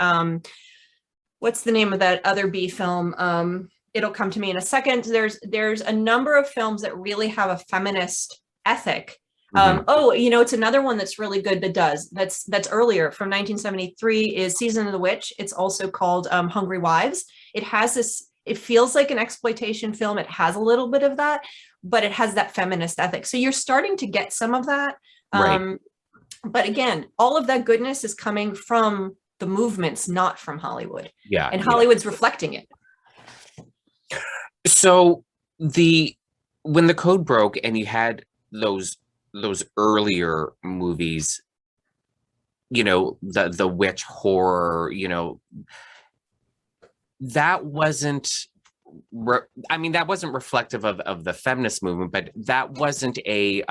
what's the name of that other B film? It'll come to me in a second. There's a number of films that really have a feminist ethic. Oh, it's another one that's really good that's earlier from 1973 is Season of the Witch. It's also called Hungry Wives. It has this, it feels like an exploitation film. It has a little bit of that, but it has that feminist ethic. So you're starting to get some of that. Right. But again, all of that goodness is coming from the movements, not from Hollywood. Yeah. And Hollywood's reflecting it. So when the code broke and you had those earlier movies, the witch horror, that wasn't reflective of the feminist movement, but that wasn't a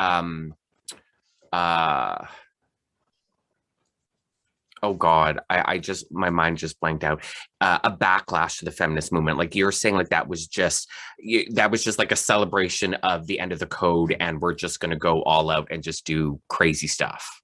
oh God, my mind just blanked out. A backlash to the feminist movement. Like you're saying, like that was just like a celebration of the end of the code, and we're just going to go all out and just do crazy stuff.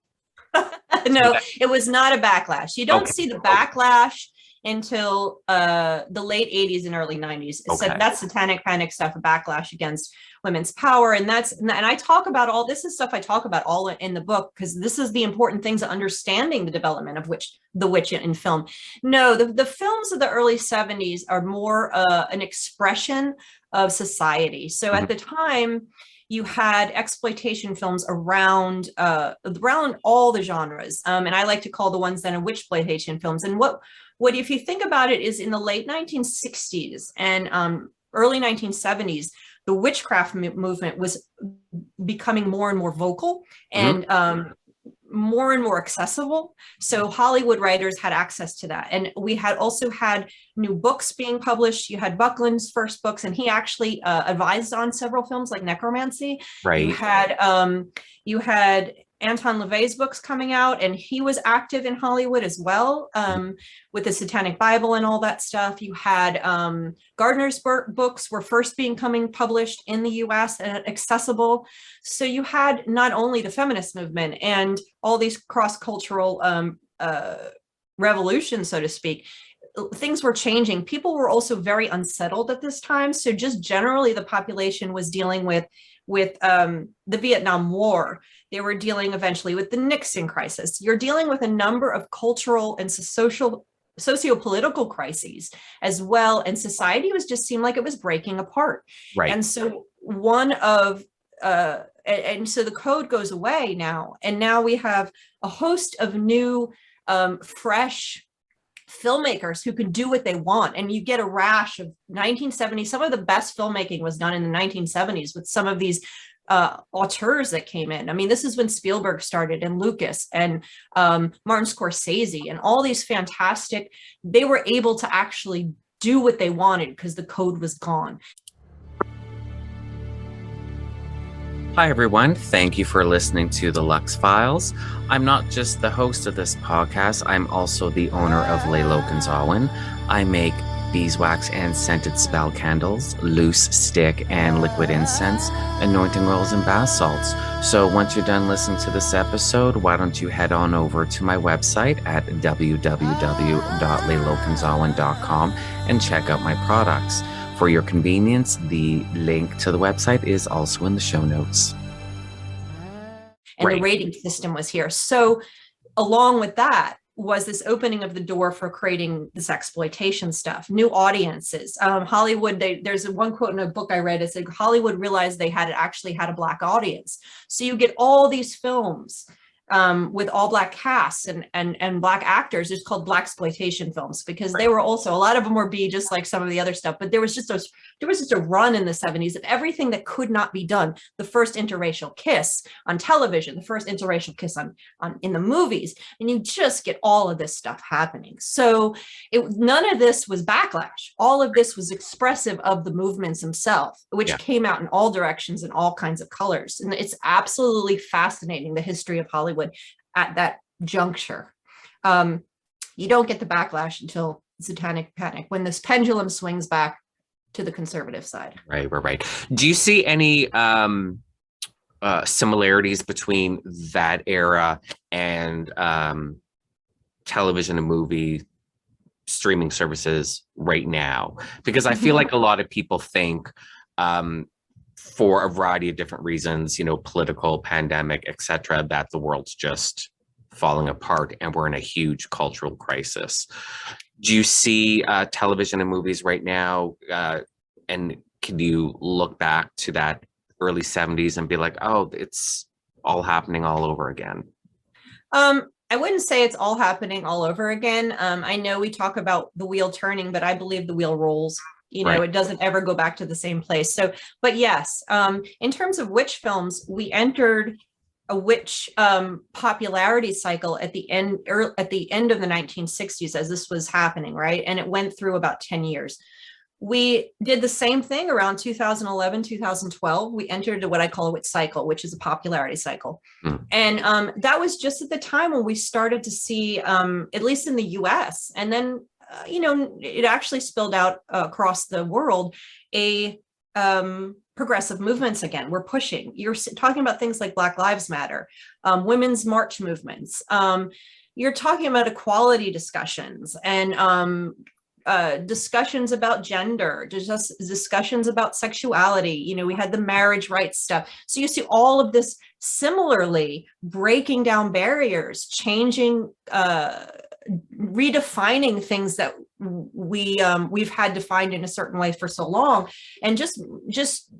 No, it was not a backlash. You don't see the backlash until the late 80s and early 90s. So that's satanic panic stuff, a backlash against women's power. And I talk about all this is stuff I talk about all in the book, because this is the important things of understanding the development of the witch in film. No, the films of the early 70s are more an expression of society. So at the time, you had exploitation films around all the genres. And I like to call the ones then witchploitation films. And what if you think about it is in the late 1960s and early 1970s, the witchcraft movement was becoming more and more vocal and more and more accessible. So Hollywood writers had access to that. And we had also had new books being published. You had Buckland's first books, and he actually advised on several films like Necromancy. Right. You had Anton LaVey's books coming out, and he was active in Hollywood as well with the Satanic Bible and all that stuff. You had Gardner's books were first coming published in the US and accessible. So you had not only the feminist movement and all these cross-cultural revolutions, so to speak. Things were changing. People were also very unsettled at this time. So just generally the population was dealing with the Vietnam War. They were dealing eventually with the Nixon crisis. You're dealing with a number of cultural and socio-political crises as well. And society seemed like it was breaking apart. Right. And so and so the code goes away now. And now we have a host of new, fresh filmmakers who can do what they want. And you get a rash of 1970s. Some of the best filmmaking was done in the 1970s with some of these auteurs that came in. I mean, this is when Spielberg started, and Lucas and Martin Scorsese and all these fantastic, they were able to actually do what they wanted because the code was gone. Hi, everyone. Thank you for listening to the Lux Files. I'm not just the host of this podcast. I'm also the owner of Lelo Gonzalez. I make beeswax and scented spell candles, loose stick and liquid incense, anointing oils, and bath salts. So once you're done listening to this episode, why don't you head on over to my website at www.lelogonzalez.com and check out my products. For your convenience, the link to the website is also in the show notes. And the rating system was here. So along with that was this opening of the door for creating this exploitation stuff, new audiences. Hollywood, there's one quote in a book I read, it said Hollywood realized they actually had a Black audience. So you get all these films with all Black casts and Black actors. It's called Blaxploitation films because they were also, a lot of them were B, just like some of the other stuff, but there was just a run in the 70s of everything that could not be done. The first interracial kiss on television, the first interracial kiss in the movies, and you just get all of this stuff happening. So none of this was backlash. All of this was expressive of the movements themselves, which came out in all directions and all kinds of colors. And it's absolutely fascinating, the history of Hollywood at that juncture. You don't get the backlash until Satanic Panic, when this pendulum swings back to the conservative side. Right. Do you see any similarities between that era and television and movie streaming services right now? Because I feel like a lot of people think, for a variety of different reasons, political, pandemic, etc., that the world's just falling apart and we're in a huge cultural crisis. Do you see television and movies right now, and can you look back to that early 70s and be like, oh, it's all happening all over again? I wouldn't say it's all happening all over again. I know we talk about the wheel turning, but I believe the wheel rolls. It doesn't ever go back to the same place. So, but yes, in terms of witch films, we entered a witch popularity cycle at the end of the 1960s as this was happening, right? And it went through about 10 years. We did the same thing around 2011, 2012. We entered what I call a witch cycle, which is a popularity cycle. And that was just at the time when we started to see, at least in the US, and then, it actually spilled out across the world, a progressive movements again. We're pushing. You're talking about things like Black Lives Matter, women's march movements. You're talking about equality discussions and discussions about gender, just discussions about sexuality. We had the marriage rights stuff. So you see all of this similarly breaking down barriers, changing, redefining things that we've had defined in a certain way for so long. And just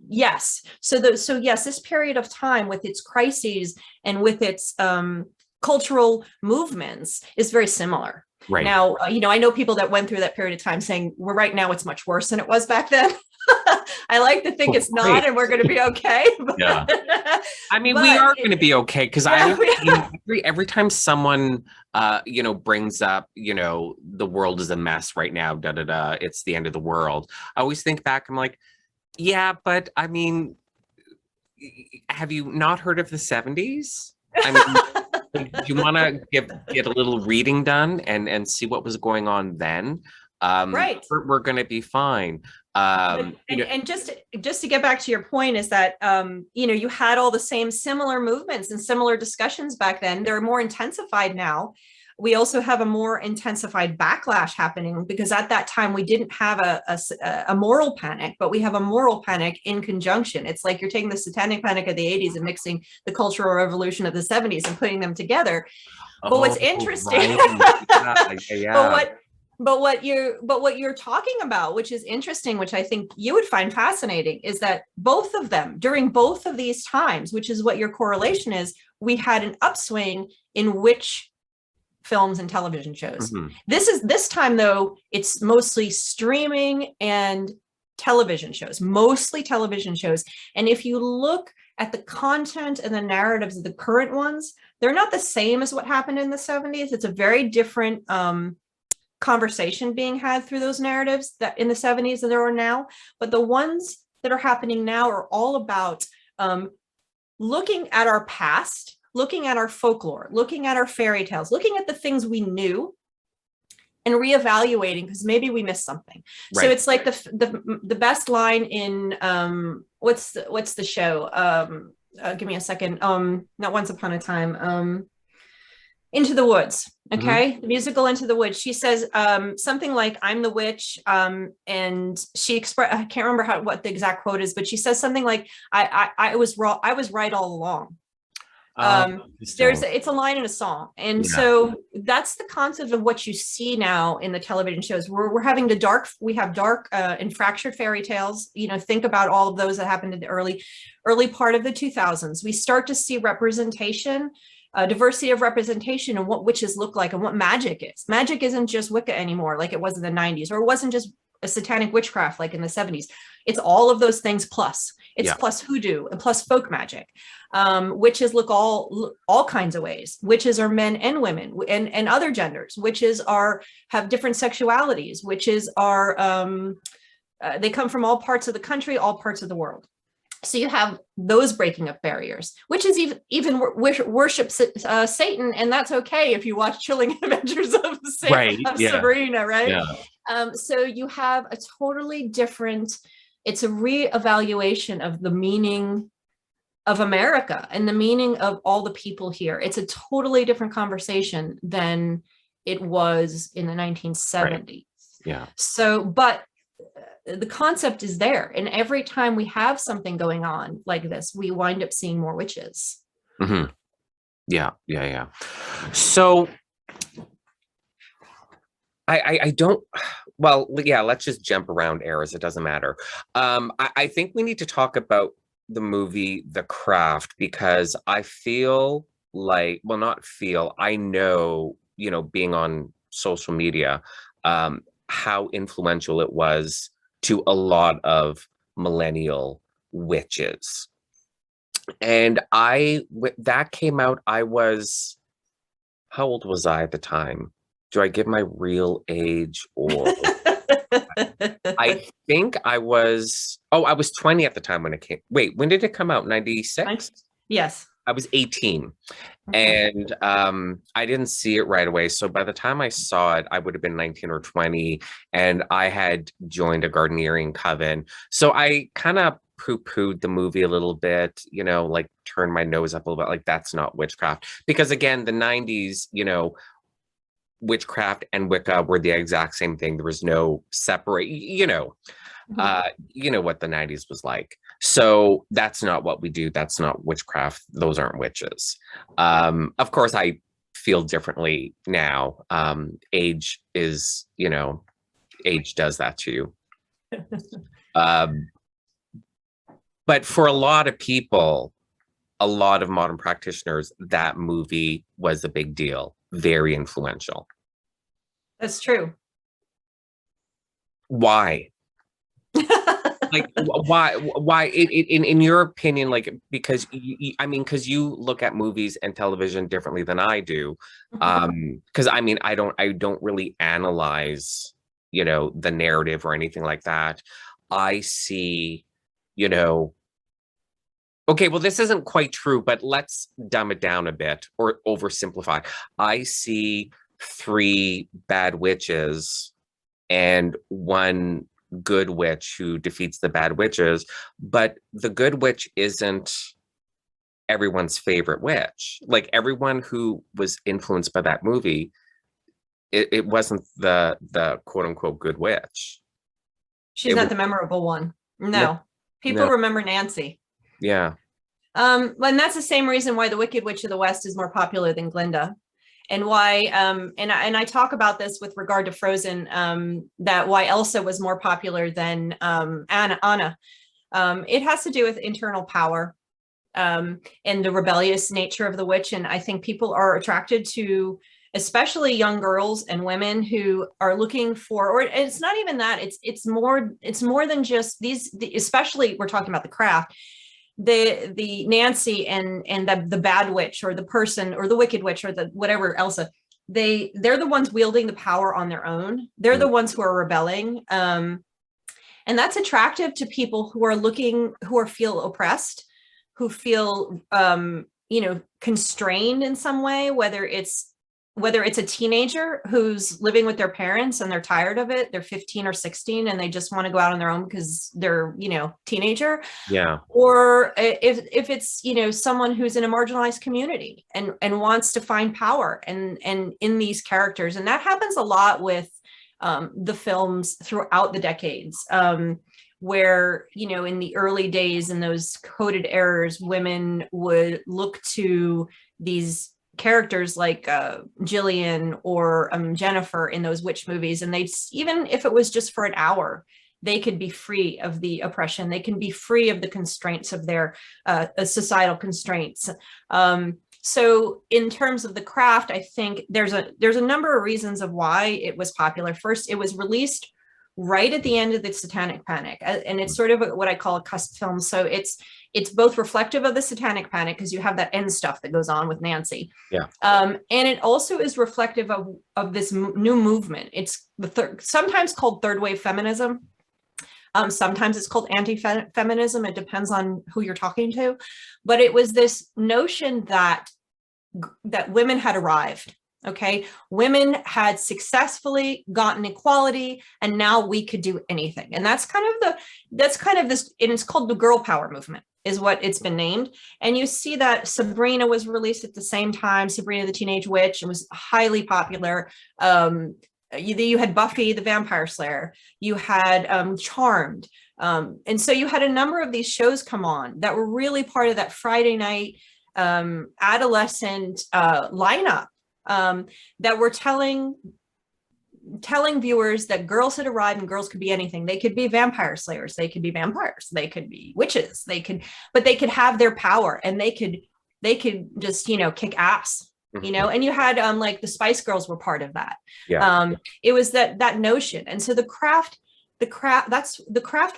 yes. So yes, this period of time with its crises and with its cultural movements is very similar. Right. Now, I know people that went through that period of time saying, well, right now it's much worse than it was back then. I like to think it's not, and we're going to be okay. Yeah. I mean, we are going to be okay, because every time someone, brings up, the world is a mess right now, it's the end of the world, I always think back, I'm like, yeah, but I mean, have you not heard of the 70s? I mean, do you want to get a little reading done and see what was going on then? Right. We're going to be fine. And just to get back to your point is that, you had all the similar movements and similar discussions back then. They're more intensified now. We also have a more intensified backlash happening because at that time we didn't have a moral panic, but we have a moral panic in conjunction. It's like you're taking the satanic panic of the 80s and mixing the cultural revolution of the 70s and putting them together. But what's interesting, right. But what you're talking about, which is interesting, which I think you would find fascinating, is that both of them, during both of these times, which is what your correlation is, we had an upswing in witch films and television shows. This time, though, it's mostly streaming and television shows, mostly television shows. And if you look at the content and the narratives of the current ones, they're not the same as what happened in the 70s. It's a very different conversation being had through those narratives that in the 70s than there are now. But the ones that are happening now are all about looking at our past, looking at our folklore, looking at our fairy tales, looking at the things we knew and reevaluating because maybe we missed something. Right. So it's like the best line in what's the show? Give me a second. Not Once Upon a Time. Into the Woods. Okay. The musical Into the Woods. She says something like, I'm the witch. And she I can't remember what the exact quote is, but she says something like, I was wrong. I was right all along. It's a line in a song. And so that's the concept of what you see now in the television shows. We're having we have dark and fractured fairy tales. Think about all of those that happened in the early part of the 2000s. We start to see representation, diversity of representation and what witches look like and what magic is. Magic isn't just Wicca anymore, like it was in the 90s, or it wasn't just a satanic witchcraft like in the 70s. It's all of those things plus. It's plus hoodoo and plus folk magic. Witches look all kinds of ways. Witches are men and women and other genders. Witches have different sexualities. Witches are they come from all parts of the country, all parts of the world. So you have those breaking up barriers, which is even worship Satan, and that's okay if you watch Chilling Adventures of Sabrina, right? Yeah. So you have a totally different, it's a reevaluation of the meaning of America and the meaning of all the people here. It's a totally different conversation than it was in the 1970s. Right. Yeah. So, but the concept is there. And every time we have something going on like this, we wind up seeing more witches. Mm-hmm. Yeah. So I don't, well, yeah, let's just jump around eras. It doesn't matter. I think we need to talk about the movie The Craft, because I feel like, well, not feel, I know, being on social media, how influential it was to a lot of millennial witches. And that came out, how old was I at the time? Do I give my real age, or I think I was 20 at the time when it came. Wait, when did it come out? 96? Yes. I was 18. Okay. And I didn't see it right away. So by the time I saw it, I would have been 19 or 20. And I had joined a gardening coven. So I kind of poo-pooed the movie a little bit, like turned my nose up a little bit, like that's not witchcraft. Because again, the 90s, witchcraft and Wicca were the exact same thing. There was no separate, what the 90s was like. So that's not what we do. That's not witchcraft. Those aren't witches. Of course, I feel differently now. Age is, age does that to you. But for a lot of people, a lot of modern practitioners, that movie was a big deal. Very influential. That's true. Why? Like, why in your opinion, like, because because you look at movies and television differently than I do. Because I don't really analyze, the narrative or anything like that. I see, okay, well, this isn't quite true, but let's dumb it down a bit or oversimplify. I see 3 bad witches and 1 good witch who defeats the bad witches, but the good witch isn't everyone's favorite witch. Like, everyone who was influenced by that movie, it wasn't the quote unquote good witch. She's not the memorable one. No. People remember Nancy. Yeah. And that's the same reason why the Wicked Witch of the West is more popular than Glinda. And why, and I talk about this with regard to Frozen, that why Elsa was more popular than Anna. It has to do with internal power and the rebellious nature of the witch. And I think people are attracted to, especially young girls and women who are looking for, or it's not even that, it's more than just these, especially we're talking about The Craft. The Nancy and the bad witch, or the person, or the wicked witch, or the whatever Elsa, they're the ones wielding the power on their own. They're the ones who are rebelling, and that's attractive to people who feel oppressed, who feel constrained in some way, whether it's a teenager who's living with their parents and they're tired of it. They're 15 or 16 and they just want to go out on their own because they're, teenager. Yeah. Or if it's, someone who's in a marginalized community and wants to find power and in these characters. And that happens a lot with the films throughout the decades, where, in the early days, in those coded errors, women would look to these characters like Jillian or Jennifer in those witch movies, and even if it was just for an hour, they could be free of the oppression. They can be free of the constraints of their societal constraints. So in terms of The Craft, I think there's a number of reasons of why it was popular. First, it was released right at the end of the Satanic Panic, and it's sort of what I call a cusp film. So it's both reflective of the Satanic Panic, because you have that end stuff that goes on with Nancy. Yeah. And it also is reflective of this new movement. It's sometimes called third wave feminism. Sometimes it's called anti-feminism. It depends on who you're talking to. But it was this notion that women had arrived, Okay, women had successfully gotten equality, and now we could do anything. And that's kind of this, and it's called the girl power movement, is what it's been named. And you see that Sabrina was released at the same time, Sabrina the Teenage Witch, and was highly popular. You had Buffy the Vampire Slayer, you had Charmed. And so you had a number of these shows come on that were really part of that Friday night adolescent lineup, that were telling viewers that girls had arrived and girls could be anything. They could be vampire slayers, they could be vampires, they could be witches, but they could have their power, and they could just, kick ass. And you had like the Spice Girls were part of that. It was that notion. And so the craft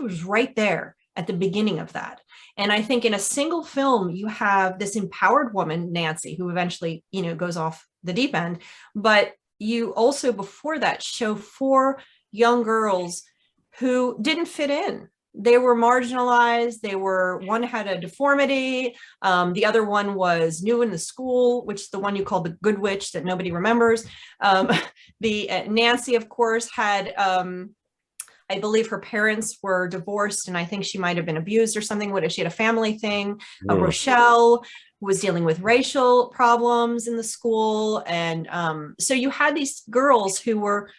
was right there at the beginning of that. And I think in a single film, you have this empowered woman, Nancy, who eventually, goes off the deep end. But you also, before that, show 4 young girls who didn't fit in. They were marginalized. One had a deformity. The other one was new in the school, which is the one you call the good witch that nobody remembers. Nancy, of course, had, I believe her parents were divorced, and I think she might have been abused or something. She had a family thing. Rochelle was dealing with racial problems in the school. And so you had these girls who were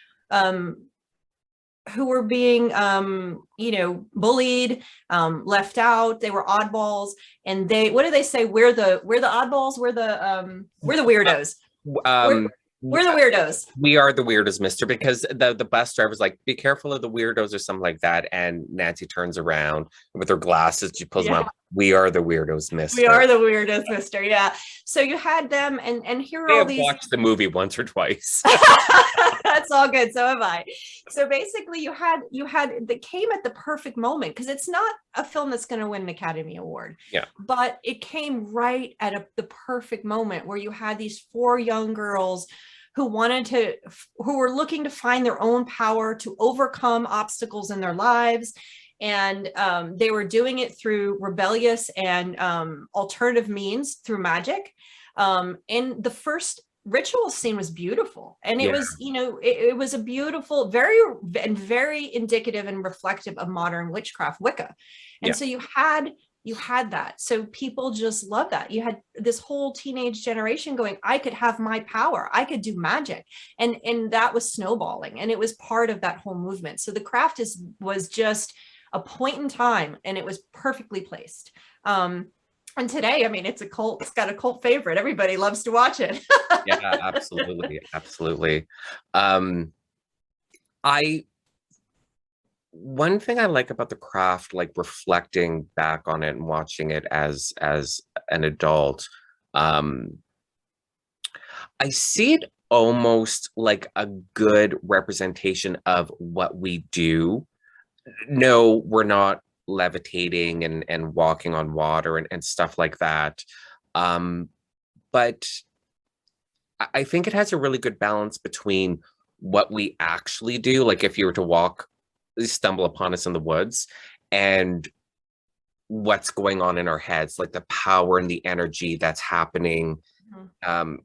being, bullied, left out. They were oddballs. And what do they say? We're the oddballs. We're the weirdos. We're the weirdos. We are the weirdos, mister, because the bus driver's like, be careful of the weirdos or something like that. And Nancy turns around with her glasses. She pulls them out. We are the weirdos, mister. We are the weirdos, mister. Yeah. So you had them, and here are all these. I've watched the movie once or twice. That's all good. So have I. So basically you had that came at the perfect moment, because it's not a film that's going to win an Academy Award. Yeah. But it came right at the perfect moment where you had these 4 young girls who were looking to find their own power, to overcome obstacles in their lives. And they were doing it through rebellious and alternative means, through magic. And the first ritual scene was beautiful. And it was, it was a beautiful, very indicative and reflective of modern witchcraft, Wicca. And so you had that. So people just love that. You had this whole teenage generation going, I could have my power. I could do magic. And that was snowballing. And it was part of that whole movement. So the craft was just a point in time, and it was perfectly placed. And today, I mean, it's got a cult favorite. Everybody loves to watch it. Yeah, absolutely. Absolutely. One thing I like about the craft, like reflecting back on it and watching it as an adult, I see it almost like a good representation of what we do. No, we're not levitating and walking on water and stuff like that. But I think it has a really good balance between what we actually do. Like if you were to stumble upon us in the woods, and what's going on in our heads, like the power and the energy that's happening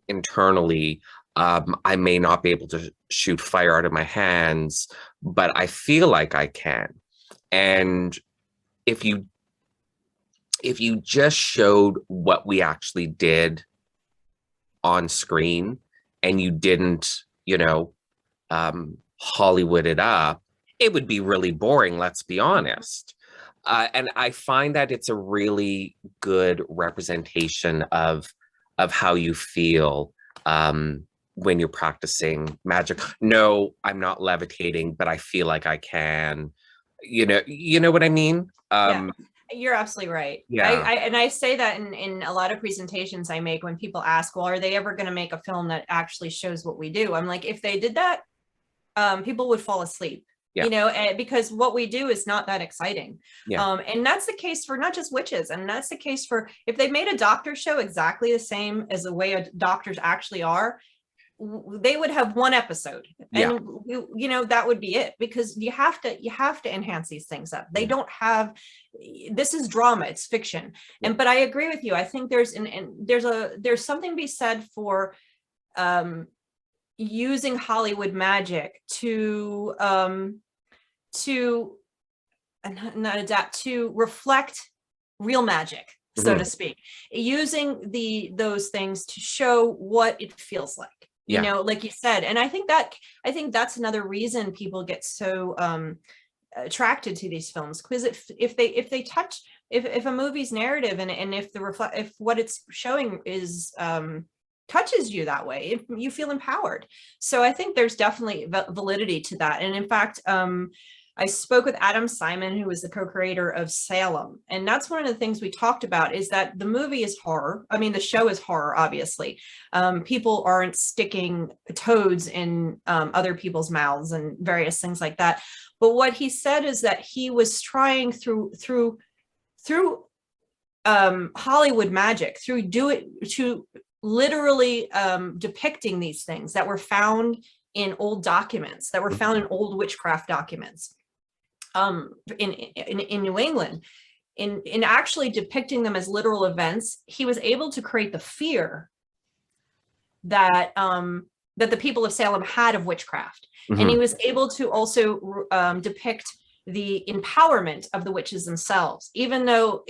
internally. I may not be able to shoot fire out of my hands, but I feel like I can. And if you just showed what we actually did on screen, and you didn't, Hollywood it up, it would be really boring, let's be honest. And I find that it's a really good representation of how you feel when you're practicing magic. No, I'm not levitating, but I feel like I can. You know what I mean? Yeah, you're absolutely right. Yeah. I say that in a lot of presentations I make when people ask, well, are they ever going to make a film that actually shows what we do? I'm like, if they did that, people would fall asleep. Yeah. Because what we do is not that exciting. Yeah. And that's the case for not just witches. And that's the case for, if they made a doctor show exactly the same as the way doctors actually are, they would have one episode, and that would be it, because you have to enhance these things up. They don't have, this is drama, it's fiction. But I agree with you. I think there's something to be said for using Hollywood magic to not adapt, to reflect real magic, so to speak, using those things to show what it feels like, you know, like you said. And I think that's another reason people get so attracted to these films, because if they touch, if a movie's narrative and if what it's showing is touches you that way, you feel empowered. So I think there's definitely validity to that. And in fact, I spoke with Adam Simon, who was the co-creator of Salem. And that's one of the things we talked about, is that the movie is horror. I mean, the show is horror, obviously. People aren't sticking toads in other people's mouths and various things like that. But what he said is that he was trying through Hollywood magic, to literally depicting these things that were found in old documents, that were found in old witchcraft documents in New England, in actually depicting them as literal events. He was able to create the fear that that the people of Salem had of witchcraft. And he was able to also depict the empowerment of the witches themselves, even though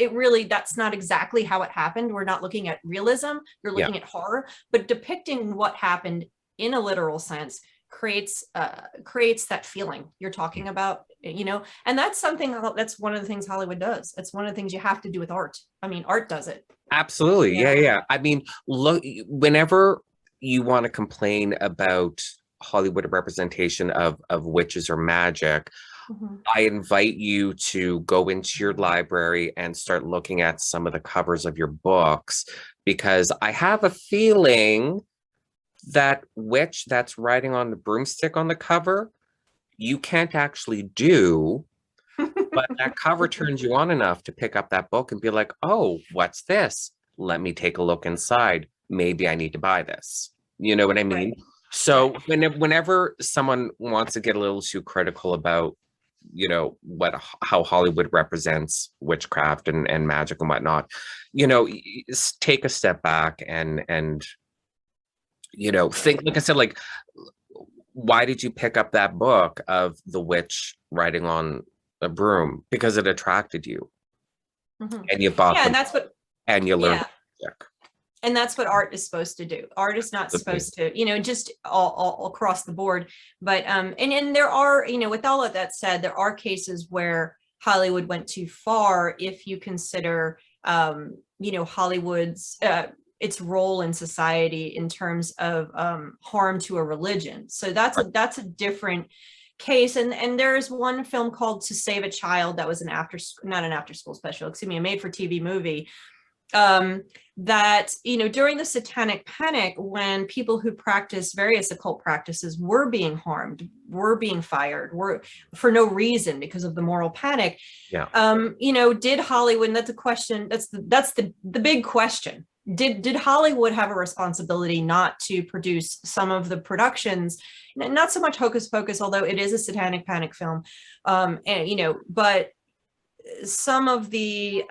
that's not exactly how it happened. We're not looking at realism, you're looking at horror, but depicting what happened in a literal sense creates that feeling you're talking about, you know. And that's one of the things Hollywood does. It's one of the things you have to do with art. I mean, art does it. Absolutely. Yeah. I mean, look, whenever you want to complain about Hollywood representation of witches or magic, I invite you to go into your library and start looking at some of the covers of your books, because I have a feeling that witch that's riding on the broomstick on the cover, you can't actually do, but that cover turns you on enough to pick up that book and be like, oh, what's this? Let me take a look inside. Maybe I need to buy this. You know what I mean? Right. So whenever someone wants to get a little too critical about, you know, how Hollywood represents witchcraft and magic and whatnot, you know, take a step back and you know, think, like I said, like, why did you pick up that book of the witch riding on a broom? Because it attracted you, and you bought and that's what, and you learned. And that's what art is supposed to do. Art is not supposed to, you know, just all across the board. But and there are, you know, with all of that said, there are cases where Hollywood went too far. If you consider, you know, Hollywood's its role in society in terms of harm to a religion. So that's a different case. And there's one film called To Save a Child that was not an after school special, excuse me, a made for TV movie. That, you know, during the Satanic Panic, when people who practice various occult practices were being harmed, were being fired, were for no reason because of the moral panic. You know, did Hollywood, and that's a question, that's the big question. Did Hollywood have a responsibility not to produce some of the productions, not so much Hocus Pocus, although it is a Satanic Panic film, and, you know, but some of the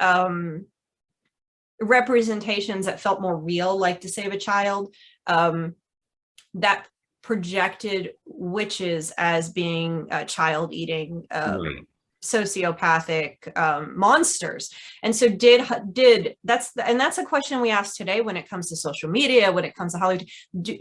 representations that felt more real, like To Save a Child, that projected witches as being child-eating, sociopathic monsters. And so that's a question we ask today when it comes to social media, when it comes to Hollywood.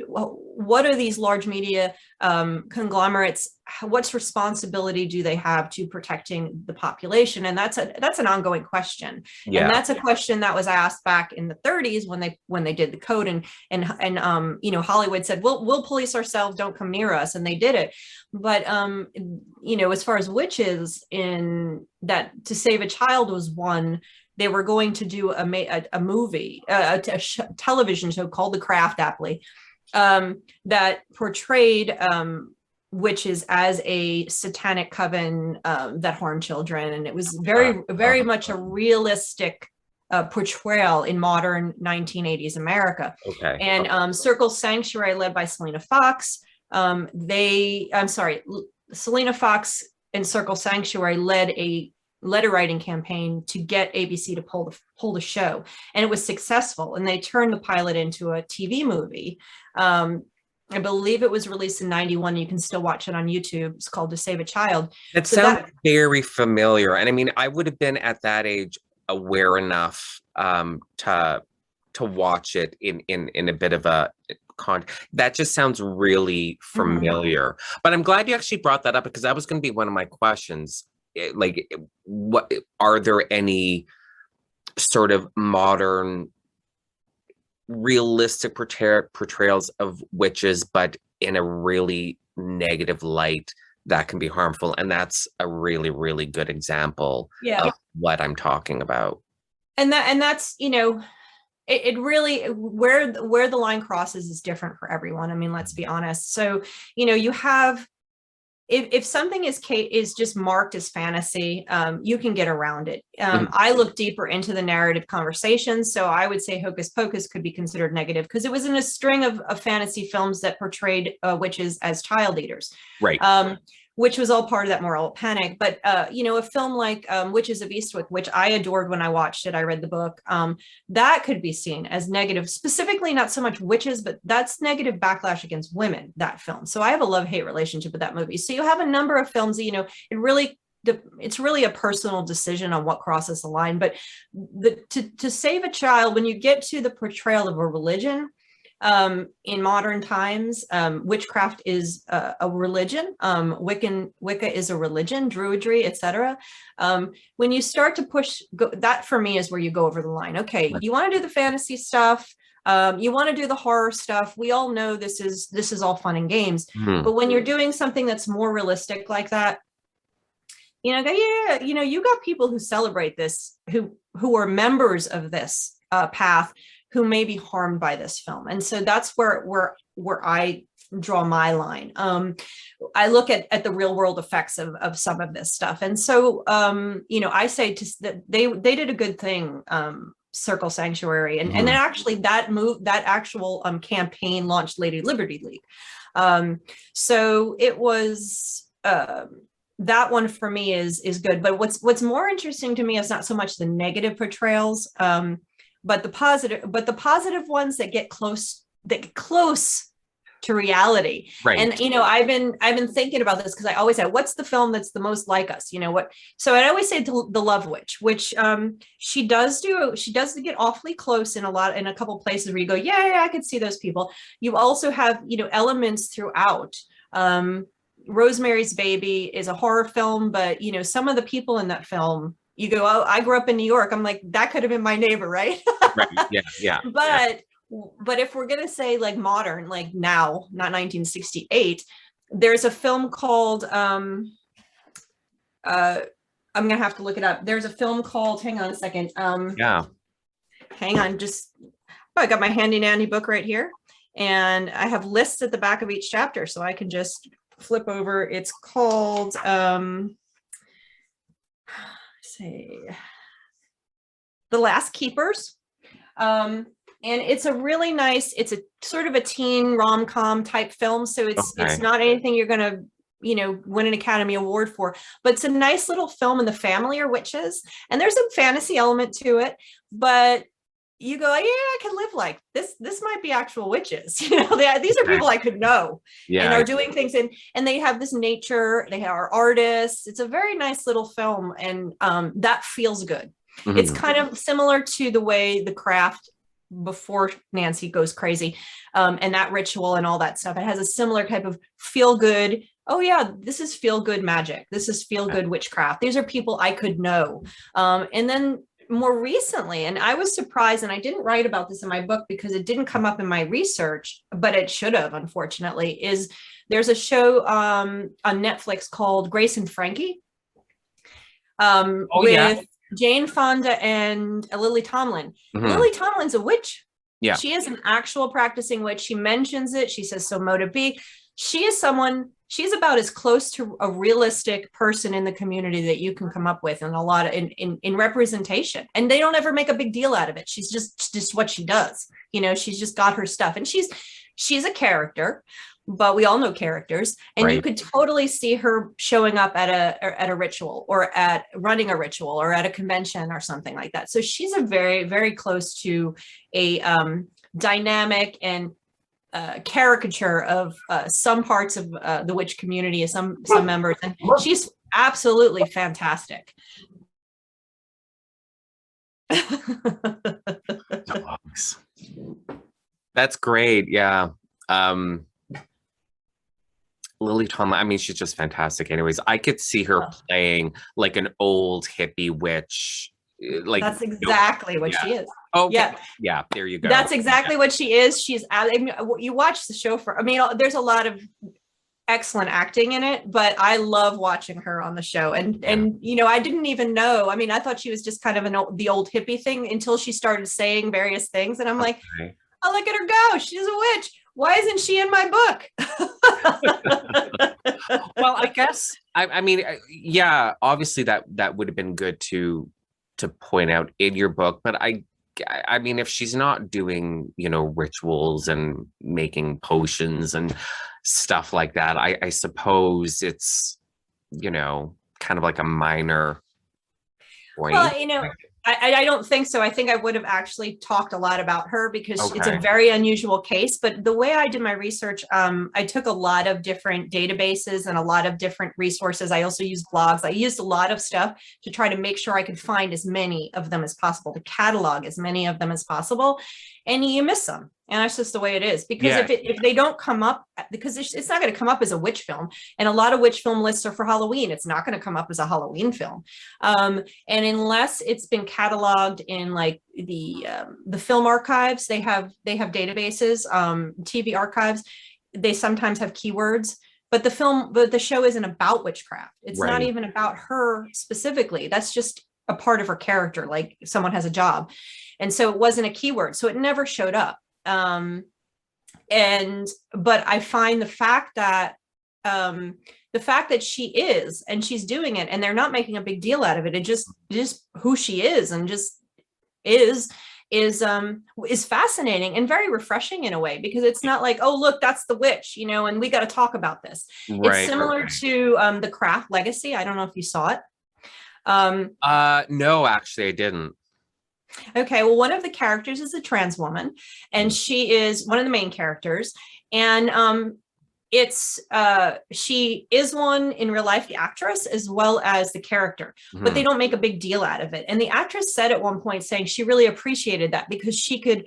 What are these large media conglomerates, what's responsibility do they have to protecting the population? And that's an ongoing question. And that's a question that was asked back in the 30s when they did the code, and you know, Hollywood said, we'll police ourselves, don't come near us, and they did it. But you know, as far as witches, in that To Save a Child was one, they were going to do a movie, a television show called The Craft, aptly, that portrayed witches as a satanic coven that harmed children. And it was very much a realistic portrayal in modern 1980s America. And Circle Sanctuary, led by Selena Fox, Selena Fox and Circle Sanctuary led a letter writing campaign to get ABC to pull the show, and it was successful, and they turned the pilot into a TV movie. I believe it was released in 91. You can still watch it on YouTube. It's called To Save a Child. It sounds very familiar. And I mean, I would have been at that age aware enough to watch it in a bit of a that just sounds really familiar. But I'm glad you actually brought that up, because that was going to be one of my questions. Like, what are there any sort of modern realistic portrayals of witches, but in a really negative light that can be harmful? And that's a really, really good example of what I'm talking about. And that's, you know, it really, where the line crosses is different for everyone. I mean, let's be honest. So, you know, you have, if something is just marked as fantasy, you can get around it. I look deeper into the narrative conversations. So I would say Hocus Pocus could be considered negative, because it was in a string of fantasy films that portrayed witches as child eaters. Right. Which was all part of that moral panic. But, you know, a film like Witches of Eastwick, which I adored when I watched it, I read the book, that could be seen as negative, specifically not so much witches, but that's negative backlash against women, that film. So I have a love-hate relationship with that movie. So you have a number of films that, you know, it's really a personal decision on what crosses the line. But to save a child, when you get to the portrayal of a religion, in modern times, witchcraft is a religion, Wicca is a religion, Druidry, etc. When you start to push that, for me, is where you go over the line. Okay, you want to do the fantasy stuff, you want to do the horror stuff. We all know this is all fun and games, but when you're doing something that's more realistic like that, you know, yeah, you know, you got people who celebrate this, who are members of this path, who may be harmed by this film. And so that's where I draw my line. I look at the real world effects of some of this stuff. And so, you know, I say that they did a good thing, Circle Sanctuary. And then actually that actual campaign launched Lady Liberty League. So it was, that one for me is good. But what's more interesting to me is not so much the negative portrayals, but the positive ones that get close to reality. Right. And, you know, I've been thinking about this, because I always say, what's the film that's the most like us? You know what? So I always say The Love Witch, which she does get awfully close in a couple places where you go, yeah, I could see those people. You also have, you know, elements throughout. Rosemary's Baby is a horror film, but, you know, some of the people in that film, you go, oh, I grew up in New York. I'm like, that could have been my neighbor, right? Right. Yeah. But if we're gonna say like modern, like now, not 1968, there's a film called I'm gonna have to look it up. There's a film called, hang on a second. Hang on, I got my handy dandy book right here, and I have lists at the back of each chapter, so I can just flip over. It's called The Last Keepers. And it's a really nice, it's a sort of a teen rom-com type film. So it's not anything you're going to, you know, win an Academy Award for, but it's a nice little film, and the family are witches, and there's a fantasy element to it, but you go, yeah, I can live like this. This might be actual witches. You know, these are people I could know, and are doing things, and they have this nature. They are artists. It's a very nice little film, and that feels good. It's kind of similar to the way The Craft, before Nancy goes crazy, and that ritual and all that stuff. It has a similar type of feel good. Oh yeah, this is feel good magic. This is feel good witchcraft. These are people I could know, and then. More recently, and I was surprised, and I didn't write about this in my book because it didn't come up in my research, but it should have, unfortunately, is there's a show on Netflix called Grace and Frankie, with Jane Fonda and Lily Tomlin. Lily Tomlin's a witch. Yeah. She is an actual practicing witch. She mentions it. She says, so motive B. She's about as close to a realistic person in the community that you can come up with, and a lot of in representation. And they don't ever make a big deal out of it. She's just what she does. You know, she's just got her stuff, and she's a character, but we all know characters, and you could totally see her showing up at a ritual, or at running a ritual, or at a convention or something like that. So she's a very, very close to a dynamic and caricature of some parts of the witch community, some members, and she's absolutely fantastic. Dogs. That's great. Yeah. Lily Tomlin, I mean, she's just fantastic. Anyways, I could see her playing like an old hippie witch. Like that's exactly what she is. Okay. Yeah. There you go. That's exactly what she is. She's, I mean, you watch the show for, I mean, there's a lot of excellent acting in it, but I love watching her on the show. And you know, I didn't even know. I mean, I thought she was just kind of the old hippie thing until she started saying various things. And I'm like, oh, look at her go. She's a witch. Why isn't she in my book? Well, I guess, I mean, yeah, obviously that would have been good to point out in your book, but I mean, if she's not doing, you know, rituals and making potions and stuff like that, I suppose it's, you know, kind of like a minor point. Well, you know, I don't think so. I think I would have actually talked a lot about her because it's a very unusual case. But the way I did my research, I took a lot of different databases and a lot of different resources. I also used blogs. I used a lot of stuff to try to make sure I could find as many of them as possible, to catalog as many of them as possible. And you miss them. And that's just the way it is. Because if they don't come up, because it's not going to come up as a witch film. And a lot of witch film lists are for Halloween. It's not going to come up as a Halloween film. And unless it's been cataloged in like the film archives, they have databases, TV archives. They sometimes have keywords. But the show isn't about witchcraft. It's not even about her specifically. That's just a part of her character, like someone has a job. And so it wasn't a keyword. So it never showed up. But I find the fact that she is, and she's doing it, and they're not making a big deal out of it. It just who she is and just is fascinating and very refreshing in a way, because it's not like, oh, look, that's the witch, you know, and we got to talk about this. It's similar to the Craft Legacy. I don't know if you saw it. No, actually I didn't. Okay, well, one of the characters is a trans woman, and she is one of the main characters. And she is one in real life, the actress, as well as the character, but they don't make a big deal out of it. And the actress said at one point, saying she really appreciated that because she could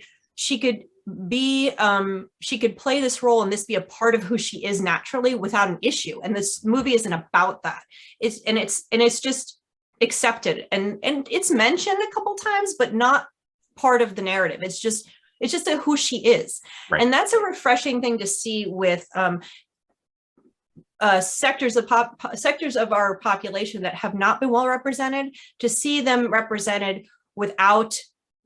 play this role and this be a part of who she is naturally without an issue. And this movie isn't about that. It's just accepted, and it's mentioned a couple times, but not part of the narrative. It's just who she is. And that's a refreshing thing to see with sectors of our population that have not been well represented, to see them represented without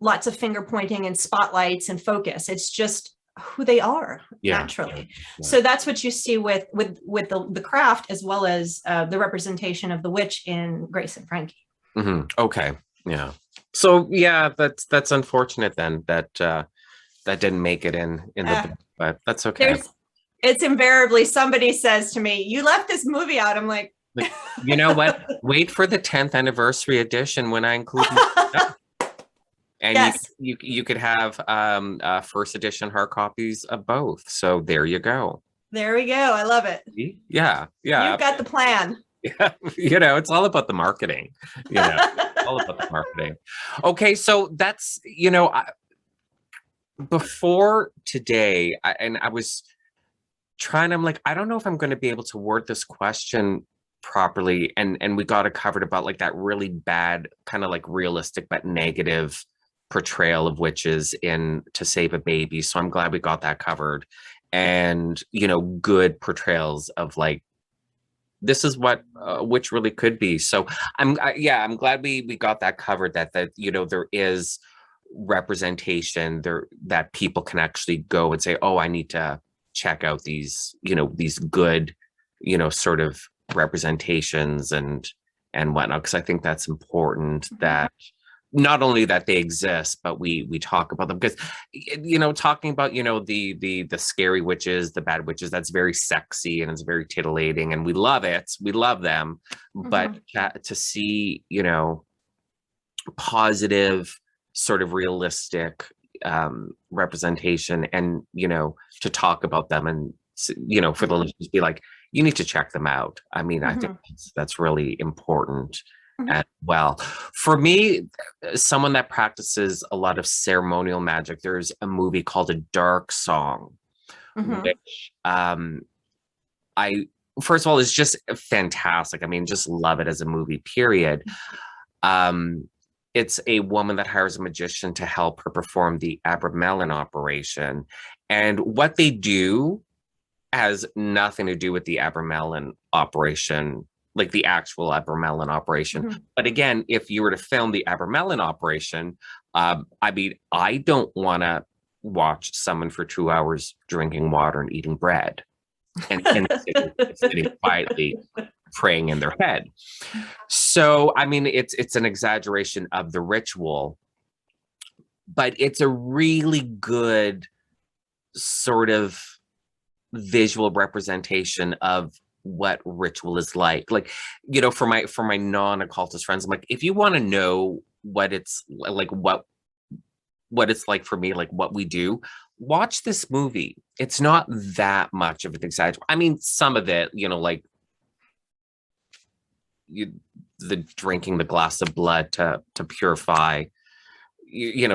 lots of finger pointing and spotlights and focus. It's just who they are naturally. So that's what you see with the Craft, as well as the representation of the witch in Grace and Frankie. Okay. Yeah. So yeah, that's unfortunate then that didn't make it in the book, but that's okay. It's invariably somebody says to me, "You left this movie out." I'm like, you know what? Wait for the 10th anniversary edition when I include. And you could have first edition hard copies of both. So there you go. There we go. I love it. Yeah. You've got the plan. Yeah. You know, it's all about the marketing. You know, all about the marketing. Okay, so that's, you know, before today, I was trying. I'm like, I don't know if I'm going to be able to word this question properly, and we got it covered about like that really bad kind of like realistic but negative portrayal of witches in To Save a Baby. So I'm glad we got that covered, and you know, good portrayals of like, this is what witch really could be. So I'm glad we got that covered, that you know, there is representation there, that people can actually go and say, oh, I need to check out these, you know, these good, you know, sort of representations and whatnot, because I think that's important, that not only that they exist, but we talk about them, because, you know, talking about, you know, the scary witches, the bad witches, that's very sexy and it's very titillating, and we love it. We love them. But to see, you know, positive, sort of realistic, representation, and to talk about them, and for the listeners to be like, you need to check them out. I mean, I think that's really important as well. For me, someone that practices a lot of ceremonial magic, there's a movie called A Dark Song, which I first of all, it's just fantastic. I mean, just love it as a movie, period. It's a woman that hires a magician to help her perform the Abramelin operation. And what they do has nothing to do with the Abramelin operation, like the actual Abramelin operation. But again, if you were to film the Abramelin operation, I mean, I don't want to watch someone for 2 hours drinking water and eating bread and sitting quietly praying in their head. So, I mean, it's an exaggeration of the ritual, but it's a really good sort of visual representation of what ritual is like. Like, for my non-occultist friends, I'm like, if you want to know what it's like, what it's like for me, like what we do, watch this movie. It's not that much of an exaggeration. I mean, some of it, like the drinking the glass of blood to purify,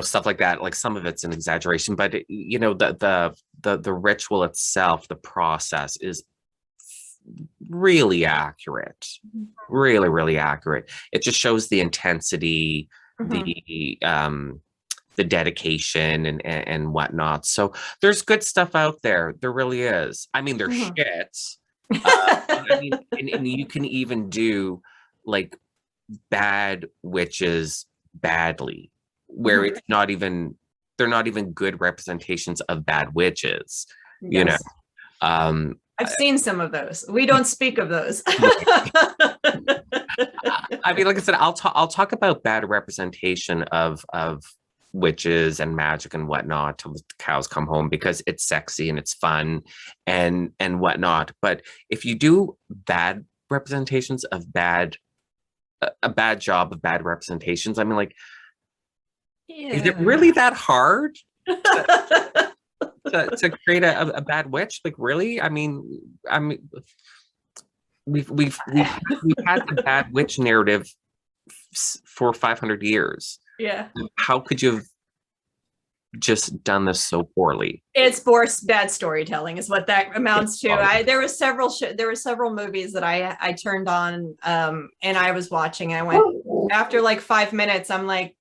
stuff like that. Like some of it's an exaggeration, but the ritual itself, the process is really really accurate. It just shows the intensity, the dedication and whatnot. So there's good stuff out there. There really is. I mean, there's shit. I mean, and you can even do like bad witches badly, where it's not even, they're not even good representations of bad witches. Yes. I've seen some of those. We don't speak of those. I mean, like I said, I'll talk about bad representation of witches and magic and whatnot till the cows come home, because it's sexy and it's fun and whatnot. But if you do bad representations of a bad job of bad representations, I mean, like, is it really that hard to create a bad witch? Like, really? I mean, we've had the bad witch narrative for 500 years. Yeah. How could you have just done this so poorly? It's bad storytelling is what that amounts to. There were several movies that I turned on and I was watching, and I went, after like 5 minutes, I'm like,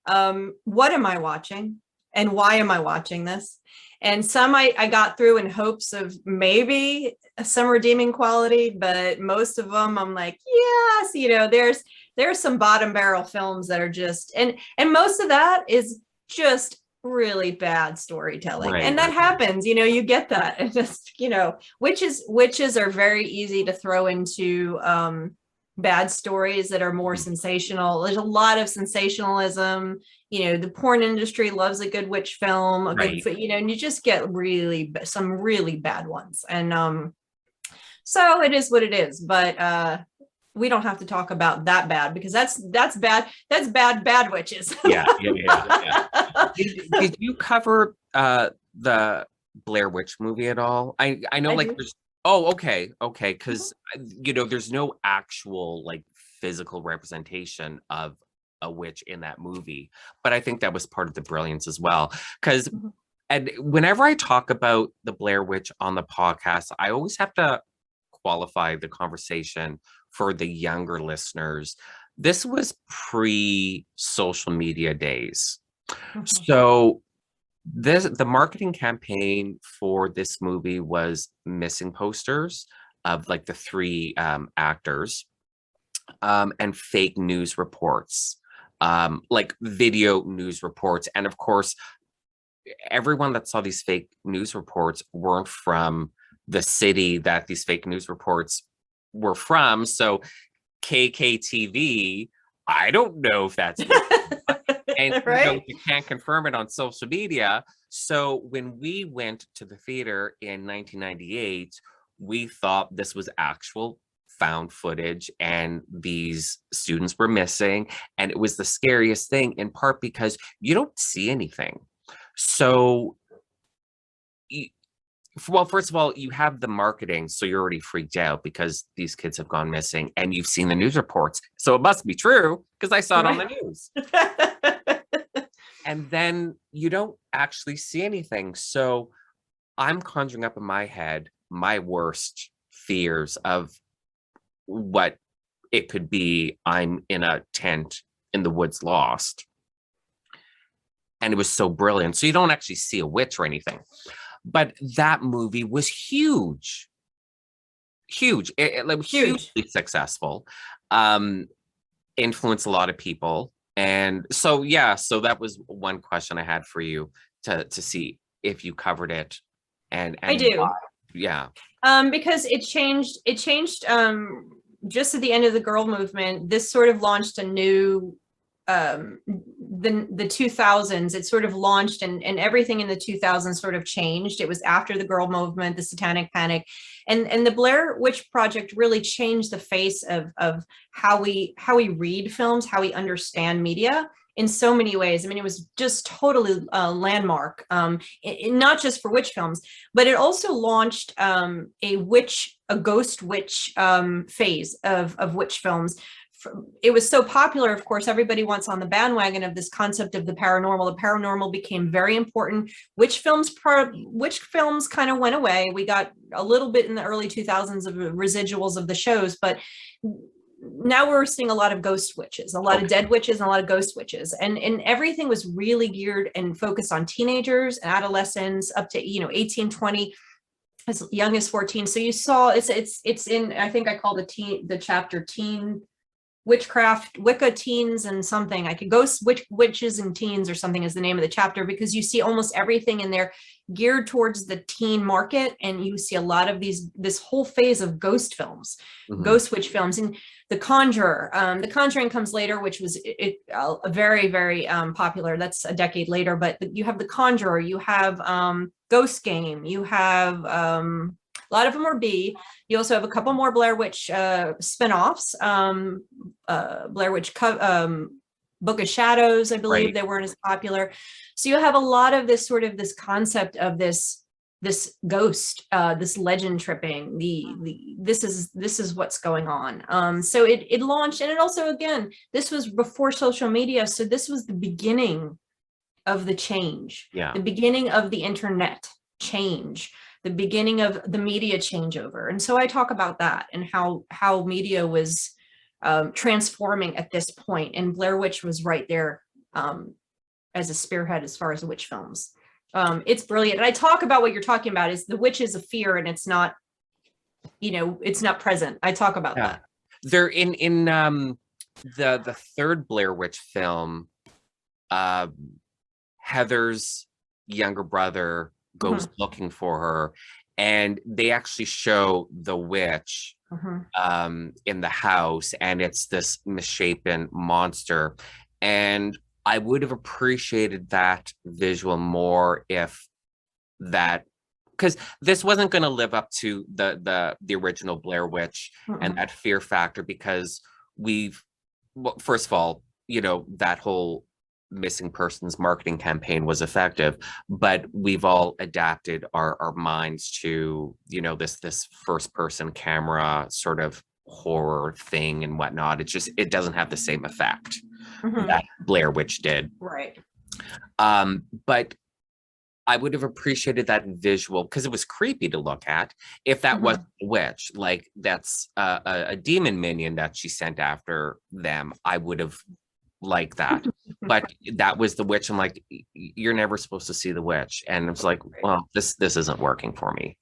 what am I watching? And why am I watching this? And some I got through in hopes of maybe some redeeming quality, but most of them I'm like, yes, there's some bottom barrel films that are just, and most of that is just really bad storytelling. Right, and that happens, you get that. And just, witches are very easy to throw into bad stories that are more sensational. There's a lot of sensationalism. The porn industry loves a good witch film, and you just get some really bad ones. And so it is what it is. But we don't have to talk about that bad, because that's bad. That's bad witches. Yeah. Did you cover the Blair Witch movie at all? I know, there's. Oh, okay. Because, there's no actual like physical representation of a witch in that movie. But I think that was part of the brilliance as well. Because, and whenever I talk about the Blair Witch on the podcast, I always have to qualify the conversation for the younger listeners. This was pre-social media days. So the marketing campaign for this movie was missing posters of like the three actors, and fake news reports, like video news reports. And of course, everyone that saw these fake news reports weren't from the city that these fake news reports were from. So KKTV, I don't know if that's and you can't confirm it on social media. So when we went to the theater in 1998, we thought this was actual found footage, and these students were missing. And it was the scariest thing, in part because you don't see anything. So, well, first of all, you have the marketing, so you're already freaked out because these kids have gone missing, and you've seen the news reports. So it must be true because I saw it on the news. And then you don't actually see anything. So I'm conjuring up in my head my worst fears of what it could be. I'm in a tent in the woods lost. And it was so brilliant. So you don't actually see a witch or anything. But that movie was huge. Huge. It was hugely successful. Influenced a lot of people. And so, yeah, so that was one question I had for you to see if you covered it. And I do. Why. Yeah. Because it changed just at the end of the girl movement. This sort of launched a new the 2000s. It sort of launched, and everything in the 2000s sort of changed. It was after the girl movement, the Satanic Panic, and the Blair Witch Project really changed the face of how we read films, how we understand media in so many ways. I mean, it was just totally a landmark, not just for witch films, but it also launched a ghost witch phase of witch films. It was so popular, of course, everybody wants on the bandwagon of this concept of the paranormal. The paranormal became very important. Witch films kind of went away. We got a little bit in the early 2000s of residuals of the shows, but now we're seeing a lot of ghost witches, a lot of dead witches, and a lot of ghost witches, and everything was really geared and focused on teenagers and adolescents up to 18, 20, as young as 14. So you saw it's in, I think I called the chapter teen Witchcraft, Wicca teens, and something. I could ghost witches and teens or something is the name of the chapter, because you see almost everything in there geared towards the teen market, and you see a lot of this whole phase of ghost films, ghost witch films, and The Conjurer. The Conjuring comes later, which was a very, very popular. That's a decade later, but you have The Conjurer, you have Ghost Game, you have a lot of them are B. You also have a couple more Blair Witch spinoffs. Blair Witch Book of Shadows, I believe, they weren't as popular. So you have a lot of this concept of this ghost, this legend tripping. This is what's going on. So it launched, and it also, again, this was before social media, so this was the beginning of the change. Yeah. The beginning of the internet change. The beginning of the media changeover. And so I talk about that and how media was transforming at this point. And Blair Witch was right there as a spearhead as far as the witch films. It's brilliant. And I talk about what you're talking about is the witch is a fear, and it's not, it's not present. I talk about that. They're in the third Blair Witch film, Heather's younger brother goes looking for her, and they actually show the witch in the house, and it's this misshapen monster. And I would have appreciated that visual more if that, because this wasn't going to live up to the original Blair Witch and that fear factor, because first of all, that whole missing persons marketing campaign was effective, but we've all adapted our minds to this first person camera sort of horror thing and whatnot. It doesn't have the same effect that Blair Witch did, right? But I would have appreciated that visual, because it was creepy to look at. If that was a witch, like that's a demon minion that she sent after them, I would have like that. But that was the witch. I'm like, you're never supposed to see the witch, and it's like, well, this isn't working for me.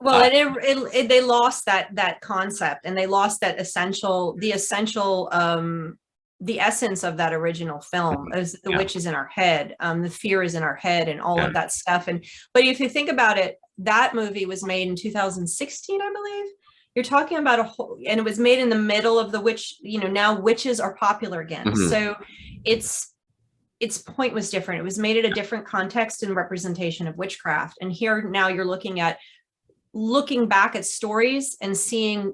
Well, they lost that concept, and they lost that the essence of that original film is the witch is in our head, the fear is in our head, and all of that stuff. But if you think about it, that movie was made in 2016, I believe. You're talking about and it was made in the middle of the witch, now witches are popular again. So its point was different. It was made at a different context and representation of witchcraft. And here now you're looking back at stories and seeing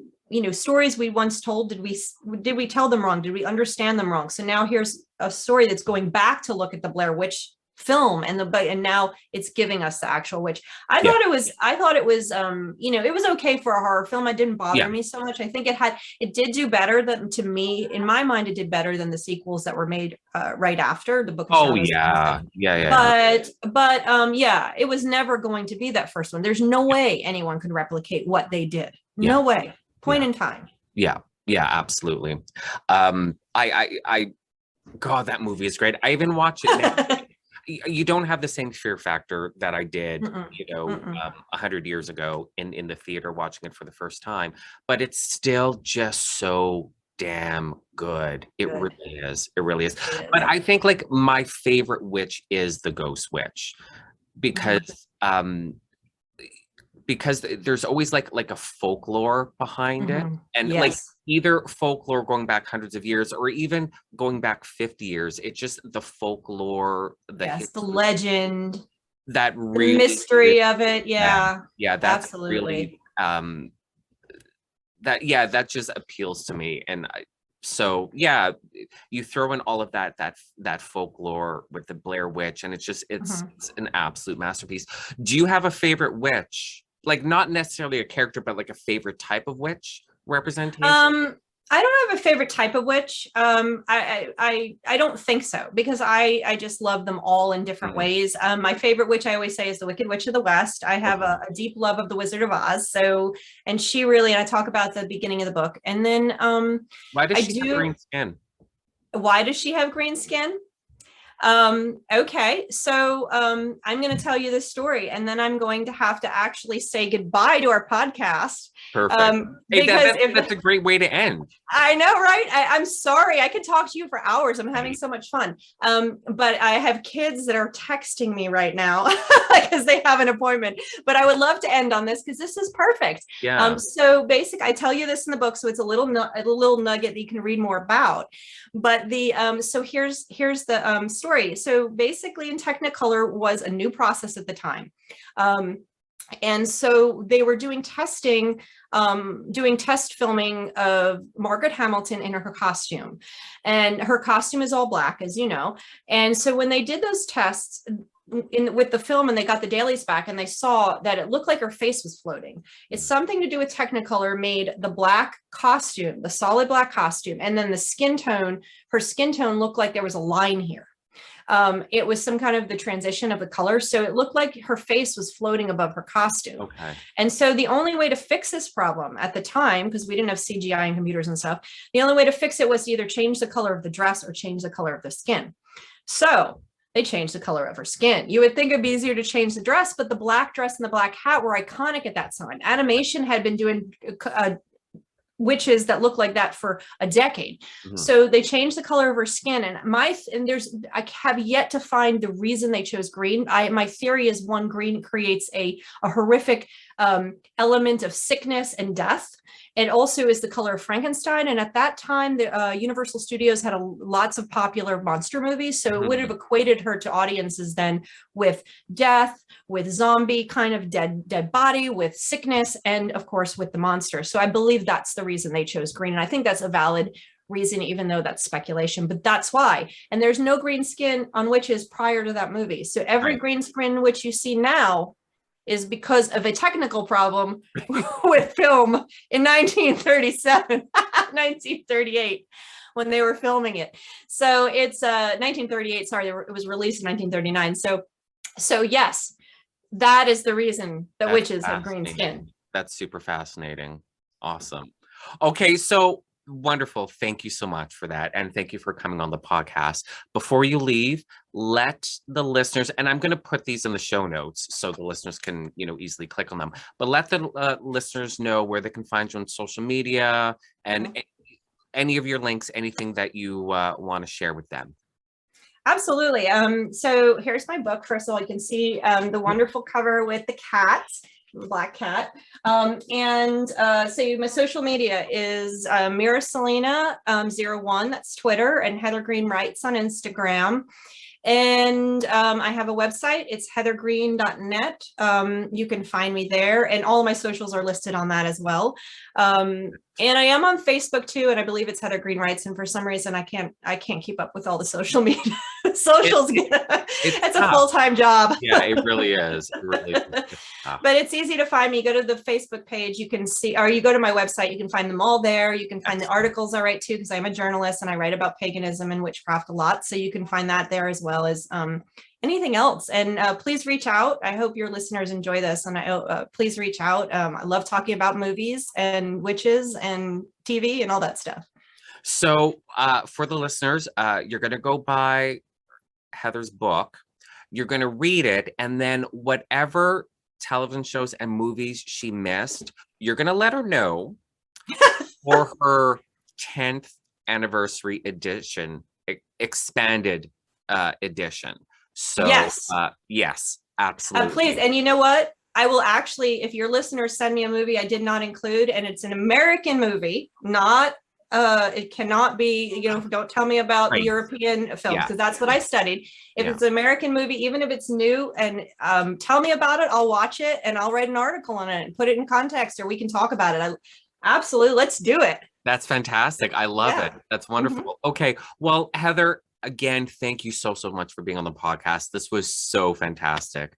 stories we once told, did we tell them wrong? Did we understand them wrong? So now here's a story that's going back to look at the Blair Witch film, and now it's giving us the actual witch. I thought it was it was okay for a horror film. It didn't bother me so much. I think it did do better than, to me, in my mind, it did better than the sequels that were made right after the Book of Shadows. But it was never going to be that first one. There's no way anyone could replicate what they did. No way. Point in time. Yeah, absolutely. God, that movie is great. I even watch it now. You don't have the same fear factor that I did, 100 years ago in the theater watching it for the first time, but it's still just so damn good. It really is. It really is. But I think like my favorite witch is the Ghost Witch, because there's always like a folklore behind it, and like either folklore going back hundreds of years or even going back 50 years. It's just the folklore, the legend, that really, the mystery of it. That's absolutely really that just appeals to me. And you throw in all of that folklore with the Blair Witch, and it's an absolute masterpiece. Do you have a favorite witch? Like, not necessarily a character, but like a favorite type of witch representation? I don't have a favorite type of witch. I don't think so, because I just love them all in different ways. My favorite witch, I always say, is the Wicked Witch of the West. I have a deep love of the Wizard of Oz. And she really, and I talk about the beginning of the book. And then why does she have green skin? Why does she have green skin? Okay, so I'm going to tell you this story, and then I'm going to have to actually say goodbye to our podcast. Perfect. Because that's a great way to end. I know, right? I'm sorry. I could talk to you for hours. I'm having so much fun. But I have kids that are texting me right now because they have an appointment. But I would love to end on this because this is perfect. Yeah. So I tell you this in the book, so it's a little nugget that you can read more about. But so here's the story. So basically, in Technicolor was a new process at the time. And so they were doing test filming of Margaret Hamilton in her costume. And her costume is all black, as you know. And so when they did those tests with the film, and they got the dailies back, and they saw that it looked like her face was floating. It's something to do with Technicolor made the black costume, the solid black costume, and then her skin tone looked like there was a line here. It was some kind of the transition of the color. So it looked like her face was floating above her costume. Okay. And so the only way to fix this problem at the time, because we didn't have CGI and computers and stuff, the only way to fix it was to either change the color of the dress or change the color of the skin. So they changed the color of her skin. You would think it'd be easier to change the dress, but the black dress and the black hat were iconic at that time. Animation had been doing witches that look like that for a decade. So they changed the color of her skin, and I have yet to find the reason they chose green. My theory is green creates a horrific element of sickness and death. It also is the color of Frankenstein. And at that time, the Universal Studios had lots of popular monster movies. So it would have equated her to audiences then with death, with zombie kind of dead body, with sickness, and of course with the monster. So I believe that's the reason they chose green. And I think that's a valid reason, even though that's speculation, but that's why. And there's no green skin on witches prior to that movie. So every green skin witch you see now is because of a technical problem with film in 1937, 1938, when they were filming it. So it's 1938, sorry, it was released in 1939. So yes, that is the reason that witches have green skin. That's super fascinating. Awesome. Okay, so wonderful. Thank you so much for that. And thank you for coming on the podcast. Before you leave, let the listeners, and I'm going to put these in the show notes so the listeners can, easily click on them, but let the listeners know where they can find you on social media and any of your links, anything that you want to share with them. Absolutely. So here's my book. First of all, you can see the wonderful cover with the cat. Black cat. So my social media is Myra Selena 01, that's Twitter, and Heather Greene Writes on Instagram. And I have a website, it's heathergreene.net. You can find me there, and all of my socials are listed on that as well. And I am on Facebook too, and I believe it's Heather Greene Writes. And for some reason, I can't keep up with all the social media. Socials, it's a full-time job. Yeah, it really is. It really is. But it's easy to find me. You go to the Facebook page, you can see, or you go to my website, you can find them all there. You can find the articles I write too, because I'm a journalist and I write about paganism and witchcraft a lot. So you can find that there, as well as anything else. And please reach out. I hope your listeners enjoy this. And please reach out. I love talking about movies and witches and TV and all that stuff. So for the listeners, you're going to go buy Heather's book. You're going to read it. And then whatever television shows and movies she missed, you're going to let her know for her 10th anniversary edition, expanded edition. So yes, absolutely. Please. And you know what? I will actually, if your listeners send me a movie I did not include, and it's an American movie, not it cannot be, don't tell me about the European films, because that's what I studied. If it's an American movie, even if it's new, and tell me about it, I'll watch it and I'll write an article on it and put it in context, or we can talk about it. Absolutely, let's do it. That's fantastic. I love it. That's wonderful. Okay, well, Heather, again, thank you so much for being on the podcast. This was so fantastic.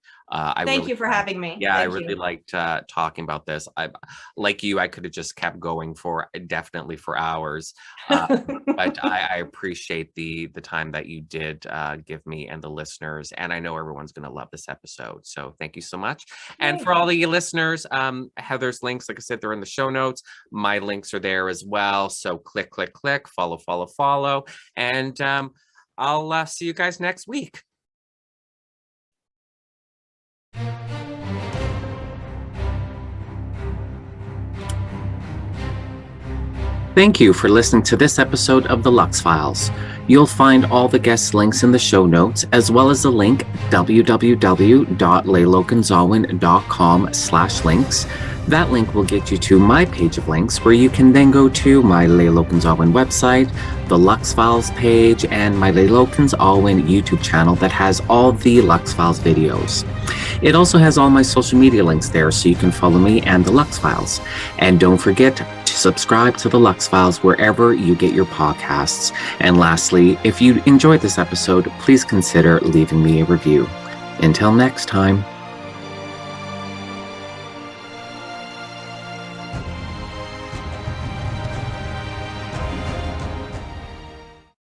Thank you for having me. Yeah, I really liked talking about this. Like you, I could have just kept going for definitely for hours. But I appreciate the time that you did give me and the listeners. And I know everyone's going to love this episode. So thank you so much. And for all of you listeners, Heather's links, like I said, they're in the show notes. My links are there as well. So click, follow. And I'll see you guys next week. Thank you for listening to this episode of The Lux Files. You'll find all the guest links in the show notes, as well as the link www.leiloganzalwin.com/links. That link will get you to my page of links, where you can then go to my Leila Gonzalwin website, the Lux Files page, and my Leila Gonzalwin YouTube channel that has all the Lux Files videos. It also has all my social media links there, so you can follow me and the Lux Files. And don't forget to subscribe to the Lux Files wherever you get your podcasts. And lastly, if you enjoyed this episode, please consider leaving me a review. Until next time.